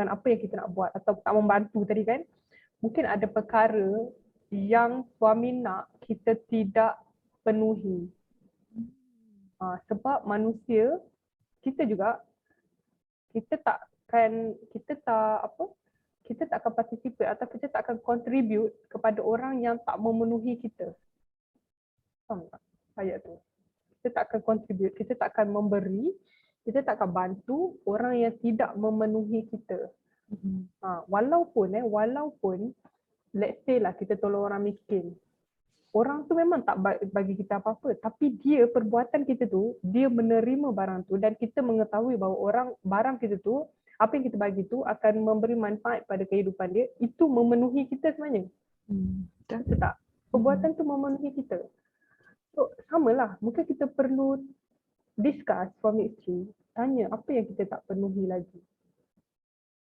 apa yang kita nak buat atau tak membantu tadi kan. Mungkin ada perkara yang suami nak kita tidak penuhi. Sebab manusia kita tak akan participate atau kita tak akan contribute kepada orang yang tak memenuhi kita. Faham tak ayat tu? Kita tak akan contribute, kita tak akan memberi, kita tak akan bantu orang yang tidak memenuhi kita. Walaupun let's say lah kita tolong orang miskin. Orang tu memang tak bagi kita apa-apa, tapi perbuatan kita tu, dia menerima barang tu dan kita mengetahui bahawa barang kita tu, apa yang kita bagi tu akan memberi manfaat pada kehidupan dia, itu memenuhi kita sebenarnya. Betul tak? Perbuatan tu memenuhi kita. So samalah, mungkin kita perlu discuss suami isteri, tanya apa yang kita tak penuhi lagi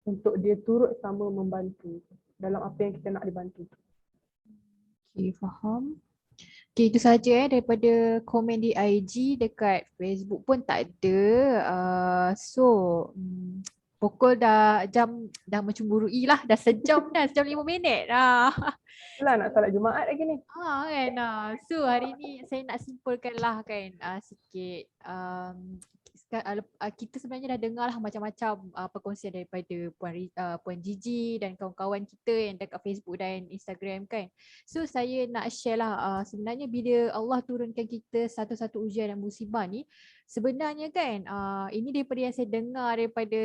untuk dia turut sama membantu dalam apa yang kita nak dibantu. Okay, faham. Okay, itu saja daripada komen di IG. Dekat Facebook pun tak ada. pukul dah mencemburui lah, dah sejam dah, sejam 5 minit dah. Itulah nak solat Jumaat lagi ni. Kan. So hari ni saya nak simpulkan lah kan sikit. Kita sebenarnya dah dengar lah macam-macam perkongsian daripada Puan Gigi dan kawan-kawan kita yang dekat Facebook dan Instagram kan. So saya nak share lah sebenarnya bila Allah turunkan kita satu-satu ujian dan musibah ni, sebenarnya kan ini daripada yang saya dengar daripada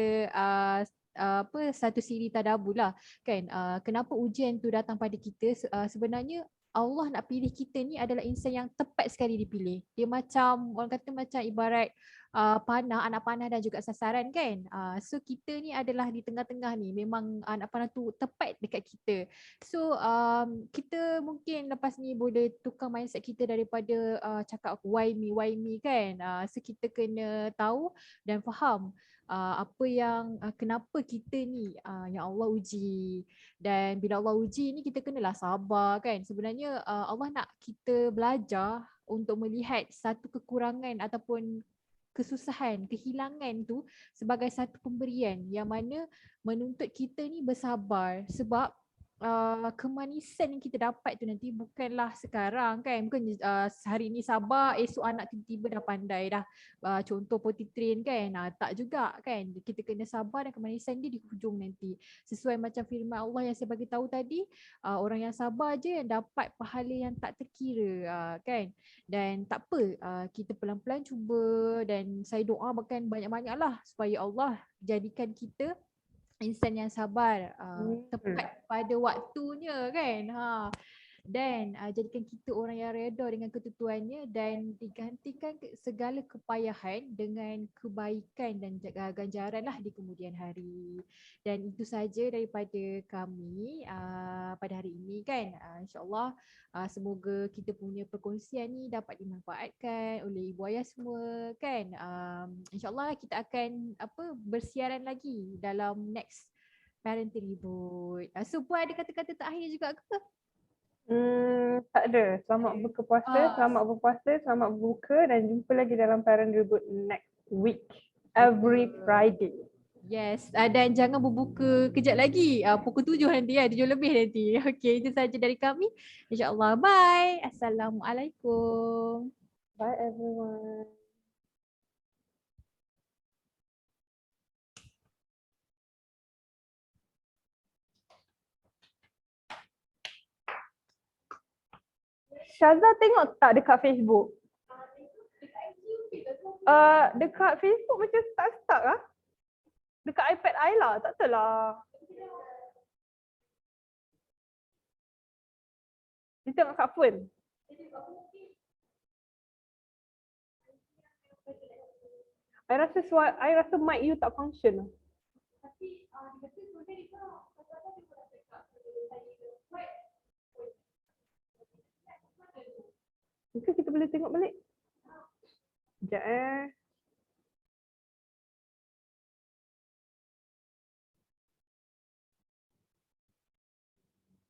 satu siri tadabbur lah kan, kenapa ujian tu datang pada kita. Sebenarnya Allah nak pilih kita ni adalah insan yang tepat sekali dipilih. Dia macam orang kata macam ibarat panah, anak panah dan juga sasaran kan. So kita ni adalah di tengah-tengah ni, memang anak panah tu tepat dekat kita. So kita mungkin lepas ni boleh tukar mindset kita daripada cakap why me kan. So kita kena tahu dan faham apa yang kenapa kita ni yang Allah uji. Dan bila Allah uji ni kita kenalah sabar kan. Sebenarnya Allah nak kita belajar untuk melihat satu kekurangan ataupun kesusahan, kehilangan tu sebagai satu pemberian yang mana menuntut kita ni bersabar. Sebab kemanisan yang kita dapat tu nanti bukanlah sekarang kan. Bukan hari ni sabar, esok anak tiba-tiba dah pandai dah. Contoh potty train kan. Tak juga kan. Kita kena sabar dan kemanisan dia di hujung nanti. Sesuai macam firman Allah yang saya bagi tahu tadi, orang yang sabar je yang dapat pahala yang tak terkira kan. Dan tak apa, kita pelan-pelan cuba, dan saya doakan banyak-banyak lah supaya Allah jadikan kita insan yang sabar, tepat pada waktunya kan. Dan jadikan kita orang yang reda dengan ketentuannya dan digantikan segala kepayahan dengan kebaikan dan ganjaran lah di kemudian hari. Dan itu saja daripada kami pada hari ini kan. InsyaAllah semoga kita punya perkongsian ni dapat dimanfaatkan oleh ibu ayah semua kan. InsyaAllah kita akan bersiaran lagi dalam next Parenting Reboot. So Puan ada kata-kata terakhir juga ke? Tak ada. Selamat berpuasa, selamat berpuasa, selamat berbuka dan jumpa lagi dalam Parent Reboot next week. Every Friday. Yes, dan jangan berbuka kejap lagi. Pukul 7 nanti 7 lebih nanti. Okey, itu saja dari kami. InsyaAllah. Bye. Assalamualaikum. Bye everyone. Syazah tengok tak dekat Facebook? Dekat Facebook macam stuck lah. Dekat iPad Ayla, tak tahu lah. Dia tengok kat phone. I rasa mic you tak function lah. Mungkin kita boleh tengok balik. Sekejap